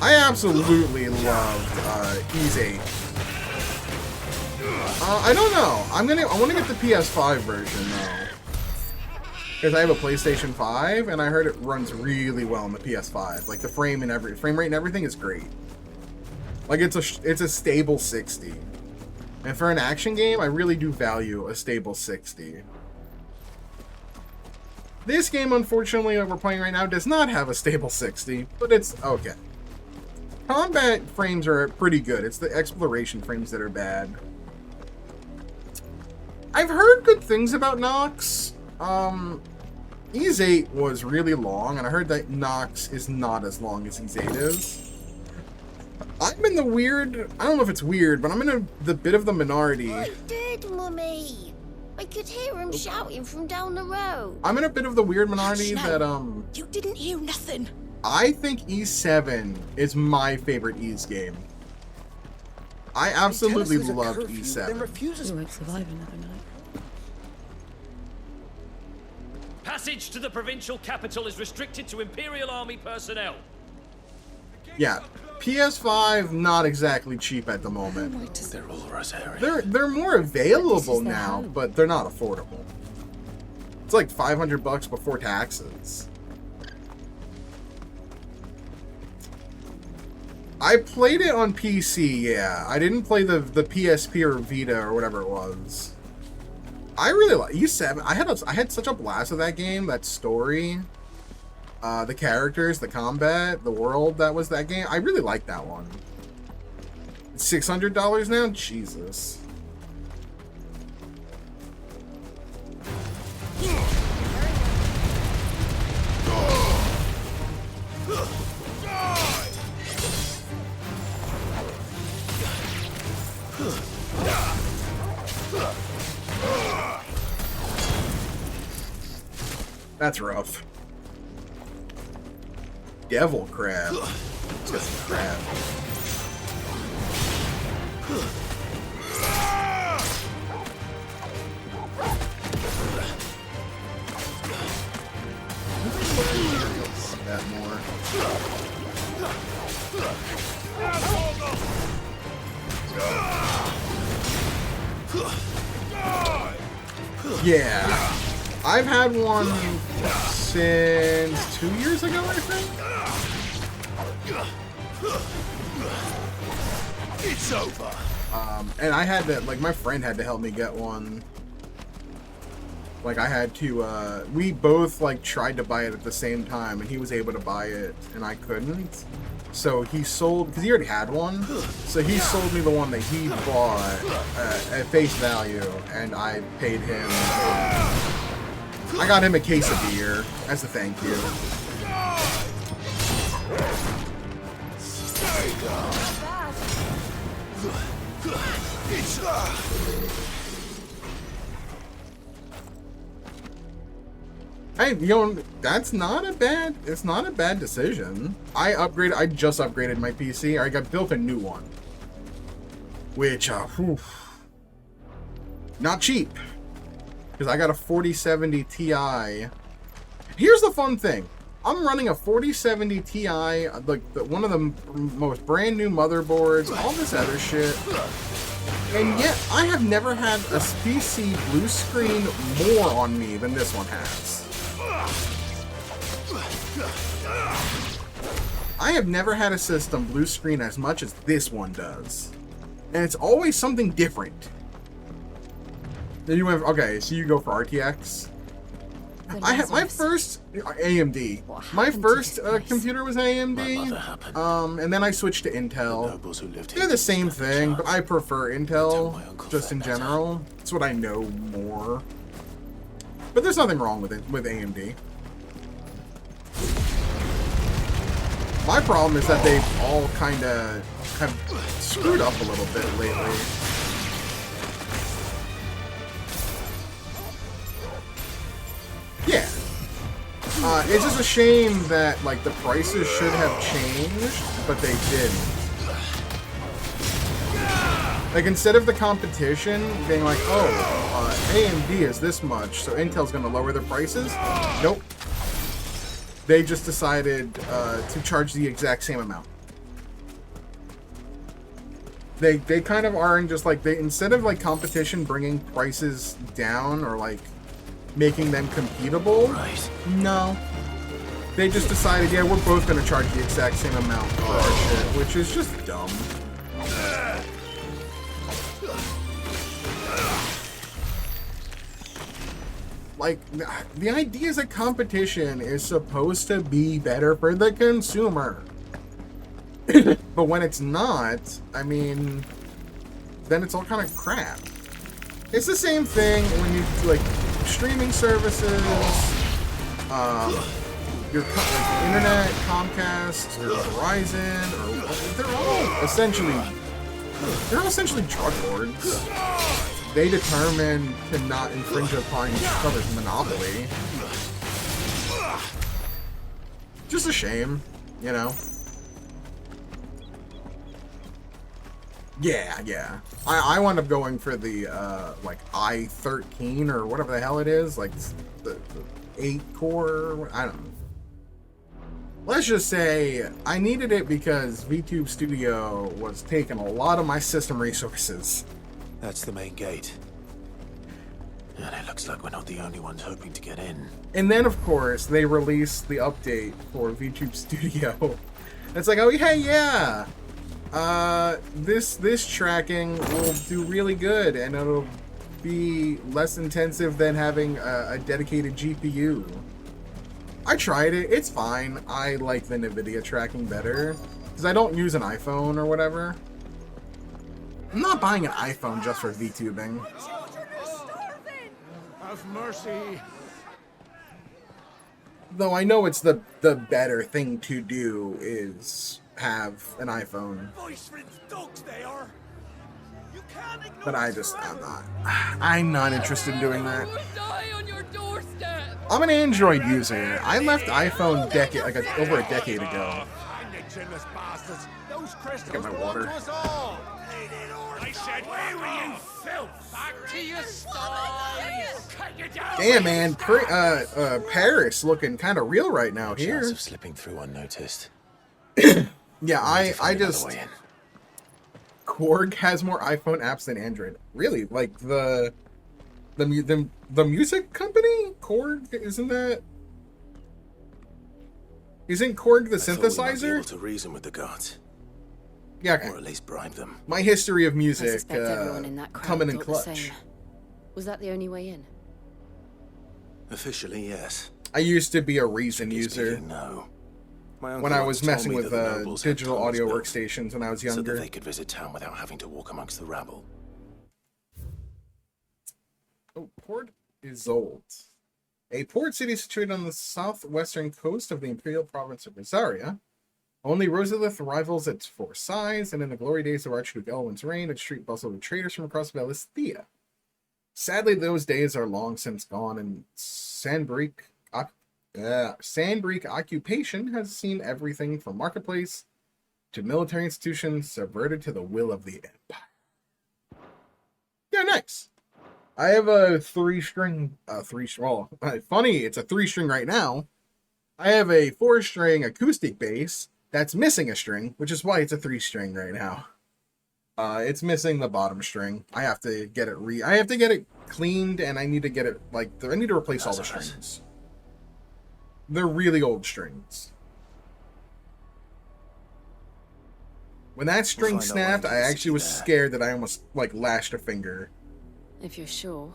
I absolutely loved Ys 8. I don't know. I want to get the PS5 version though, because I have a PlayStation 5 and I heard it runs really well on the PS5. Like the frame rate and everything is great. Like it's a stable 60. And for an action game, I really do value a stable 60. This game, unfortunately, that we're playing right now does not have a stable 60, but it's okay. Combat frames are pretty good. It's the exploration frames that are bad. I've heard good things about Nox. Ys 8 was really long, and I heard that Nox is not as long as Ys 8 is. I'm in the weird... I don't know if it's weird, but I'm in the bit of the minority. I did, Mummy. I could hear him shouting from down the road. I'm in a bit of the weird minority that, You didn't hear nothing. I think Ys 7 is my favorite Ys game. I absolutely loved Ys 7. You won't survive another night. Passage to the provincial capital is restricted to Imperial Army personnel. Yeah, PS5 not exactly cheap at the moment. They're all Rosarian. They're more available now, but they're not affordable. It's like $500 before taxes. I played it on PC, yeah. I didn't play the PSP or Vita or whatever it was. I really like Ys 7. I had such a blast with that game, that story, the characters, the combat, the world that was that game. I really like that one. It's $600 now? Jesus. That's rough. Devil crab. Let's get some crab. That more. Yeah, I've had one since 2 years ago, I think. It's over. And I had to, like, my friend had to help me get one. Like, I had to, we both, like, tried to buy it at the same time, and he was able to buy it, and I couldn't. So he sold, because he already had one, so he sold me the one that he bought at face value, and I paid him. I got him a case of beer as a thank you. Hey, you know, that's not a bad, it's not a bad decision. I just upgraded my PC. I got built a new one. Which, not cheap. Because I got a 4070 Ti. Here's the fun thing. I'm running a 4070 Ti, like one of the most brand new motherboards, all this other shit. And yet, I have never had a PC blue screen more on me than this one has. I have never had a system blue screen as much as this one does. And it's always something different. Then you went, okay, so you go for RTX. I had my first AMD. My first computer was AMD, and then I switched to Intel. They're the same thing, but I prefer Intel just in general. It's what I know more. But there's nothing wrong with it with AMD. My problem is that they've all kind of have screwed up a little bit lately. Yeah. It's just a shame that, like, the prices should have changed, but they didn't. Like, instead of the competition being like, oh, AMD is this much, so Intel's going to lower their prices, nope. They just decided to charge the exact same amount. They kind of are in just, like, instead of, like, competition bringing prices down or, like, making them competable. Right. No. They just decided, yeah, we're both going to charge the exact same amount for our shit, which is just dumb. Like, the idea is that competition is supposed to be better for the consumer. But when it's not, I mean, then it's all kind of crap. It's the same thing when you, like, streaming services, your like, internet, Comcast, or Verizon, or they're all essentially drug lords. They determine to not infringe upon each other's monopoly. Just a shame, you know. Yeah. I wound up going for the, like, i13 or whatever the hell it is. Like, the 8-core, I don't know. Let's just say I needed it because VTube Studio was taking a lot of my system resources. That's the main gate. And it looks like we're not the only ones hoping to get in. And then, of course, they released the update for VTube Studio. It's like, oh, yeah. This tracking will do really good, and it'll be less intensive than having a dedicated GPU. I tried it. It's fine. I like the NVIDIA tracking better, because I don't use an iPhone or whatever. I'm not buying an iPhone just for VTubing. Have mercy. Though I know it's the better thing to do is have an iPhone. Voice for the dogs they are. You But I'm not interested in doing that. I'm an Android user. I left iPhone over a decade ago. Get my water. I said, weary and filth. Back to your sties. Damn, man, Paris looking kind of real right now here. Chance of slipping through unnoticed. Yeah, I just. Korg has more iPhone apps than Android. Really? Like the music company? Korg? Isn't Korg the synthesizer? I thought we might be able to reason with the gods. Yeah, okay. Or at least bribe them. My history of I music suspect everyone in that crowd coming in thought the clutch. same. Was that the only way in? Officially, yes. I used to be a Reason user No. when I was messing with digital audio workstations when I was younger. So that they could visit town without having to walk amongst the rabble. Oh, Port Isolde. A port city situated on the southwestern coast of the imperial province of Rosaria. Only Rosalith rivals it for size, and in the glory days of Archduke Elwin's reign, its street bustled with traders from across Valisthea. Sadly, those days are long since gone, and Sandbreak occupation has seen everything from marketplace to military institutions subverted to the will of the Empire. Yeah, nice. I have a funny, it's a 3-string right now. I have a 4-string acoustic bass that's missing a string, which is why it's a 3-string right now. It's missing the bottom string. I have to get it cleaned, and I need to get it, I need to replace all the strings. They're really old strings. When that string snapped, I actually was scared that I almost, lashed a finger. If you're sure.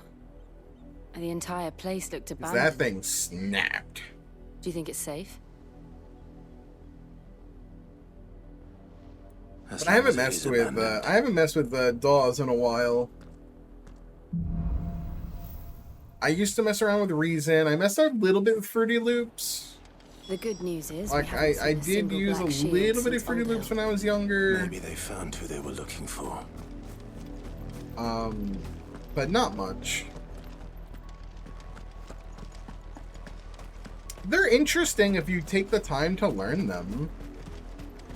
The entire place looked abandoned. That thing snapped. Do you think it's safe? But I haven't messed with DAWs in a while. I used to mess around with Reason. I messed up a little bit with Fruity Loops. The good news is, I did use a little bit of Fruity Loops when I was younger. Maybe they found who they were looking for. But not much. They're interesting if you take the time to learn them.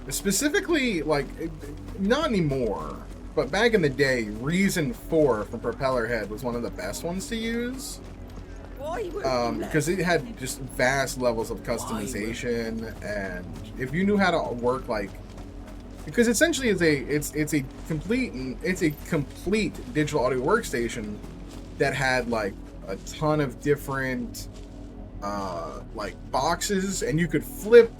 Specifically, not anymore, but back in the day, Reason 4 from Propellerhead was one of the best ones to use. Because it had just vast levels of customization, and if you knew how to work, because essentially it's a complete digital audio workstation that had a ton of different boxes, and you could flip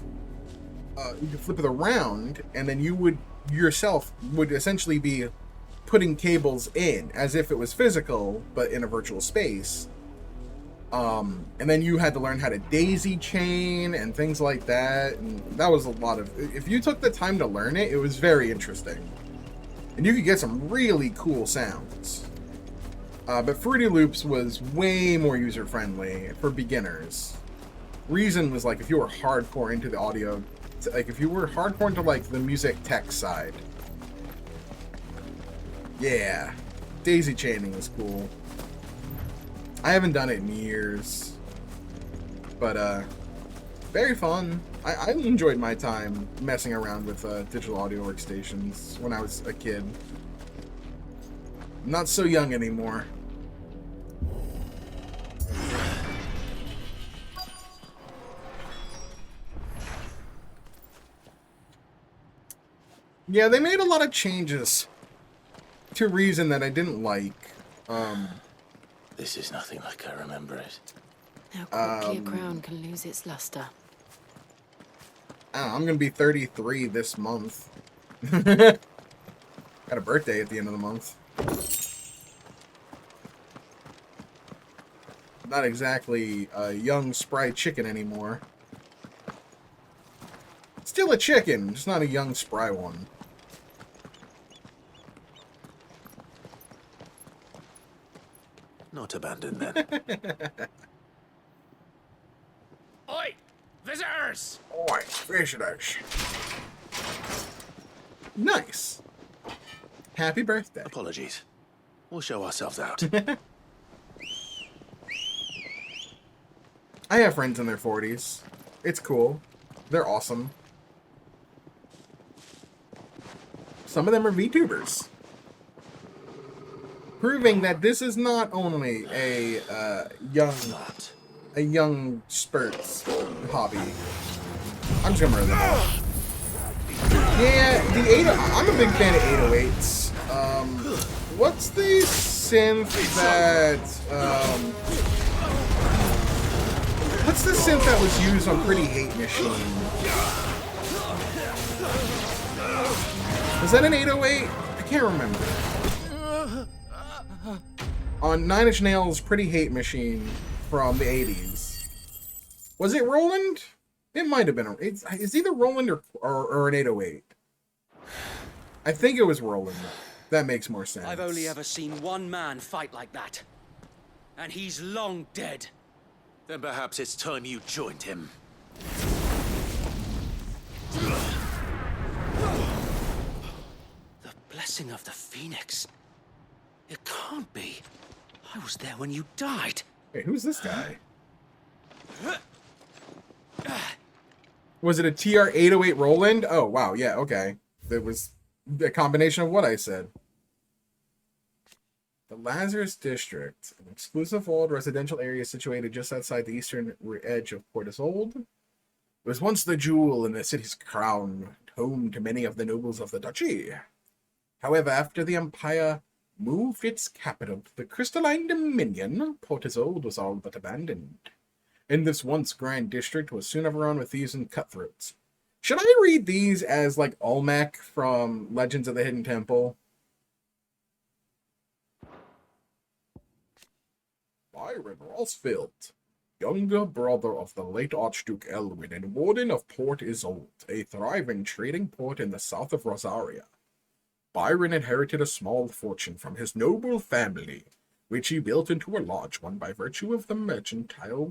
it around, and then you would essentially be putting cables in as if it was physical, but in a virtual space. And then you had to learn how to daisy chain and things like that, and that was a lot of. If you took the time to learn it, it was very interesting, and you could get some really cool sounds. But Fruity Loops was way more user friendly for beginners. Reason was if you were hardcore into the audio. If you were hardcore into the music tech side, yeah, daisy chaining was cool. I haven't done it in years, but very fun. I enjoyed my time messing around with digital audio workstations when I was a kid. I'm not so young anymore. Yeah, they made a lot of changes to Reason that I didn't like. This is nothing like I remember it. How quickly a crown can lose its luster. I'm gonna be 33 this month. Got a birthday at the end of the month. Not exactly a young spry chicken anymore. Still a chicken, just not a young spry one. Not abandoned then. Oi! Visitors! Oi, visitors. Nice. Happy birthday. Apologies. We'll show ourselves out. I have friends in their 40s. It's cool. They're awesome. Some of them are VTubers. Proving that this is not only a young spurts hobby. I'm just gonna murder them all. Yeah, I'm a big fan of 808s. What's the synth that what's the synth that was used on Pretty Hate Machine? Was that an 808? I can't remember. On Nine Inch Nails' Pretty Hate Machine from the 80s. Was it Roland? It might have been. It's either Roland or an 808. I think it was Roland. That makes more sense. I've only ever seen one man fight like that. And he's long dead. Then perhaps it's time you joined him. The blessing of the Phoenix. It can't be. I was there when you died. Wait, who's this guy? Was it a TR-808 Roland? Oh, wow, yeah, okay. It was a combination of what I said. The Lazarus District, an exclusive old residential area situated just outside the eastern edge of Port Isolde. It was once the jewel in the city's crown, home to many of the nobles of the duchy. However, after the Empire moved its capital to the Crystalline Dominion, Port Isolde was all but abandoned. And this once grand district was soon overrun with thieves and cutthroats. Should I read these as like Olmec from Legends of the Hidden Temple? Byron Rosfield, younger brother of the late Archduke Elwin and warden of Port Isolde, a thriving trading port in the south of Rosaria. Byron inherited a small fortune from his noble family, which he built into a large one by virtue of the mercantile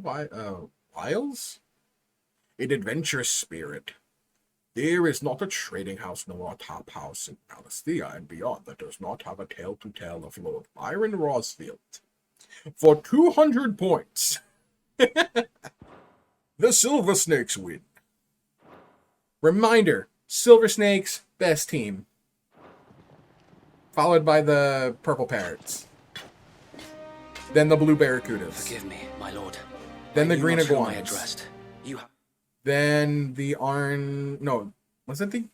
wiles? An adventurous spirit. There is not a trading house nor a top house in Palestina and beyond that does not have a tale to tell of Lord Byron Rosfield. For 200 points, the Silver Snakes win. Reminder, Silver Snakes, best team. Followed by the Purple Parrots. Then the Blue Barracudas. Forgive me, my lord. Then the Green Iguanas. Addressed. Then the Orange... No, was it the...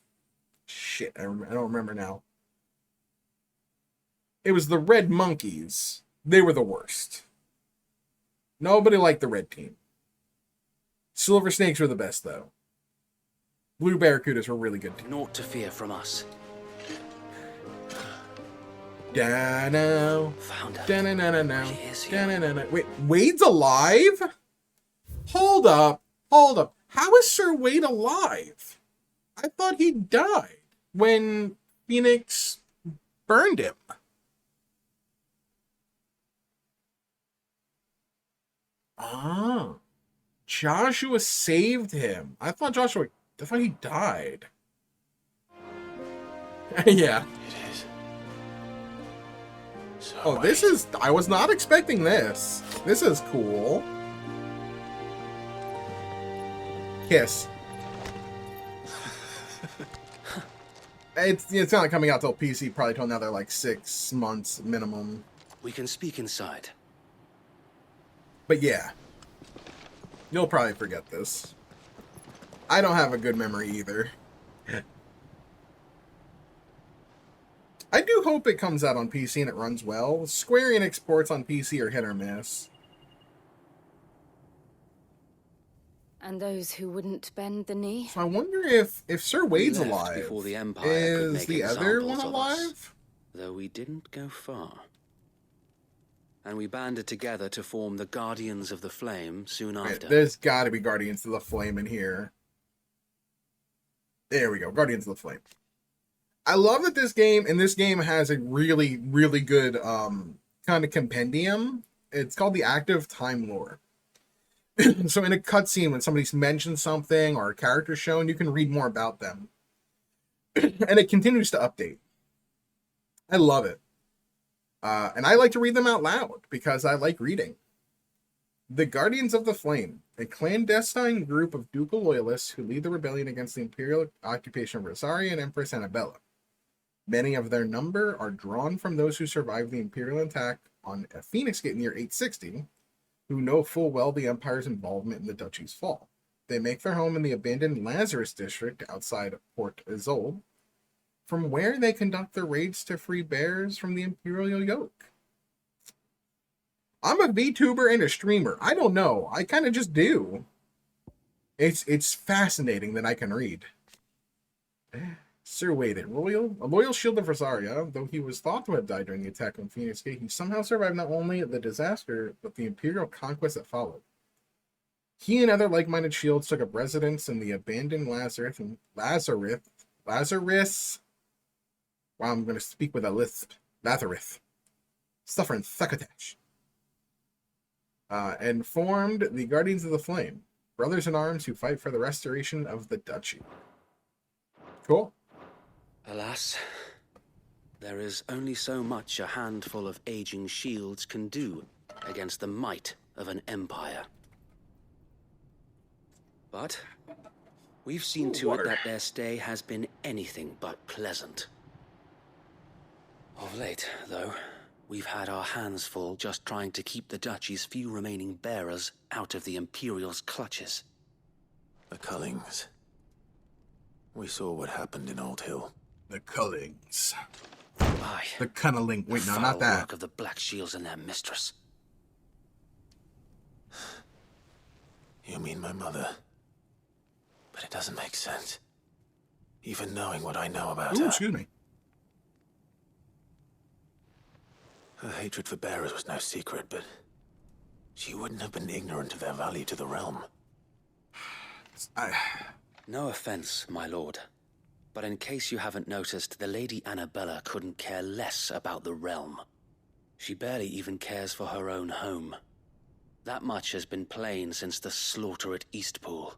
Shit, I don't remember now. It was the Red Monkeys. They were the worst. Nobody liked the red team. Silver Snakes were the best, though. Blue Barracudas were really good, too. Naught to fear from us. Da-no. Found her. Da-na-na-na-na. She is here. Da-na-na-na. Wait, Wade's alive? Hold up. Hold up. How is Sir Wade alive? I thought he died when Phoenix burned him. Ah. Joshua saved him. I thought he died. Yeah. It is. So Oh, this is... I was not expecting this. This is cool. Kiss. It's not coming out till PC probably till another like 6 months minimum. We can speak inside. But yeah. You'll probably forget this. I don't have a good memory either. I do hope it comes out on PC and it runs well. Square Enix ports on PC are hit or miss. And those who wouldn't bend the knee? So I wonder if Sir Wade's We left alive. before the Empire could Is make the other one examples of us. alive? Though we didn't go far. And we banded together to form the Guardians of the Flame soon Wait, after. there's gotta be Guardians of the Flame in here. There we go, Guardians of the Flame. I love that this game has a really, really good kind of compendium. It's called the Active Time Lore. So in a cutscene, when somebody's mentioned something or a character shown, you can read more about them. And it continues to update. I love it. And I like to read them out loud because I like reading. The Guardians of the Flame, a clandestine group of ducal loyalists who lead the rebellion against the imperial occupation of Rosaria and Empress Annabella. Many of their number are drawn from those who survived the imperial attack on a Phoenix Gate in the year 860, who know full well the Empire's involvement in the duchy's fall. They make their home in the abandoned Lazarus district outside of Port Isolde, from where they conduct their raids to free bears from the imperial yoke. I'm a VTuber and a streamer. I don't know. I kind of just do. It's fascinating that I can read. Sir Wade, a loyal shield of Rosaria, though he was thought to have died during the attack on Phoenix Gate, he somehow survived not only the disaster, but the imperial conquest that followed. He and other like-minded shields took up residence in the abandoned Lazarus. Wow, I'm going to speak with a lisp. Lazarus. Suffering Thuckatash. And formed the Guardians of the Flame, brothers in arms who fight for the restoration of the duchy. Cool. Alas, there is only so much a handful of aging shields can do against the might of an empire. But we've seen to it that their stay has been anything but pleasant. Of late, though, we've had our hands full just trying to keep the duchy's few remaining bearers out of the Imperial's clutches. The Cullings. We saw what happened in Old Hill. The Cullings. Aye. The Cunniling. Wait, no, not that. Work of the Black Shields and their mistress. You mean my mother? But it doesn't make sense. Even knowing what I know about her. Excuse me. Her hatred for bearers was no secret, but she wouldn't have been ignorant of their value to the realm. No offense, my lord. But in case you haven't noticed, the Lady Annabella couldn't care less about the realm. She barely even cares for her own home. That much has been plain since the slaughter at Eastpool.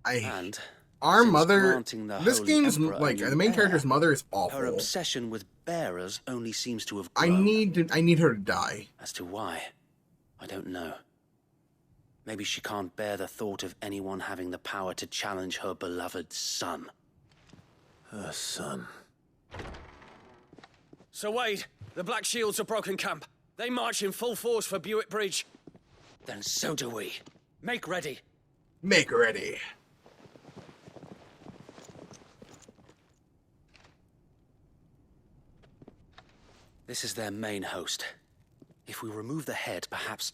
And our mother, this game's like the main character's mother is awful. Her obsession with bearers only seems to have grown. I need her to die. As to why, I don't know. Maybe she can't bear the thought of anyone having the power to challenge her beloved son. Her son. Sir Wade, the Black Shields have broken camp. They march in full force for Buick Bridge. Then so do we. Make ready. Make ready. This is their main host. If we remove the head, perhaps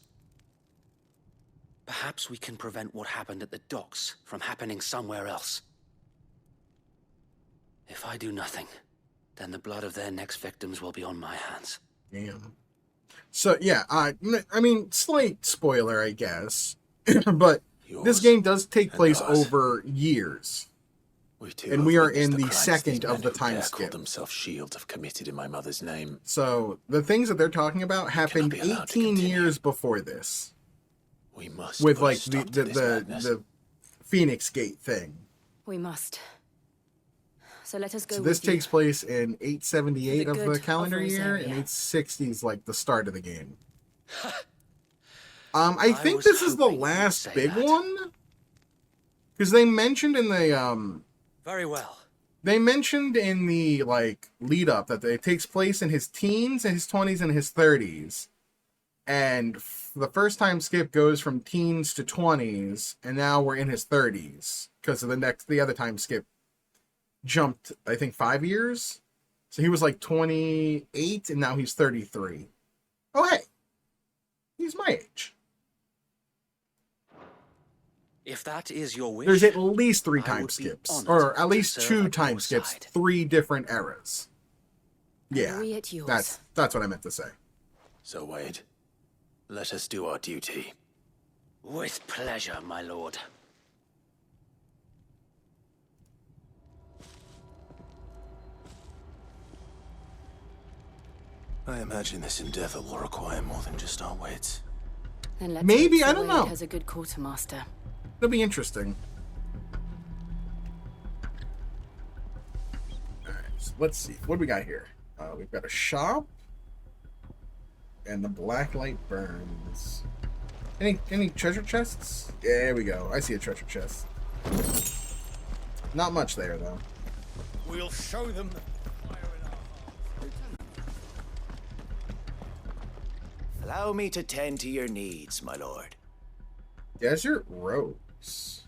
we can prevent what happened at the docks from happening somewhere else. If I do nothing, then the blood of their next victims will be on my hands. Damn. So, yeah, I mean, slight spoiler, I guess. But this game does take place over years. And we are in the second of the time skip. Themselves shields have committed in my mother's name. So, the things that they're talking about happened 18 years before this. We must with like the Phoenix Gate thing. We must. So let us go. So this takes place in 878 of the calendar year, and 860 is like the start of the game. I think this is the last big one, because they mentioned in the Very well. They mentioned in the like lead up that it takes place in his teens, and his 20s, and his 30s, and the first time skip goes from teens to 20s, and now we're in his 30s because of the other time skip jumped, I think, 5 years. So he was like 28, and now he's 33. Oh, hey, he's my age. If that is your wish, there's at least 3 time skips, or at least 2 time skips, 3 different eras. Yeah, that's what I meant to say. So Wade, let us do our duty. With pleasure, my lord. I imagine this endeavor will require more than just our wits. Then let's maybe, hope I don't Sir Wade know. Has a good quartermaster. It'll be interesting. Alright, so let's see. What do we got here? We've got a shop. And the black light burns. Any treasure chests? There we go. I see a treasure chest. Not much there, though. We'll show them the fire in our hearts. Allow me to tend to your needs, my lord. Desert Rose.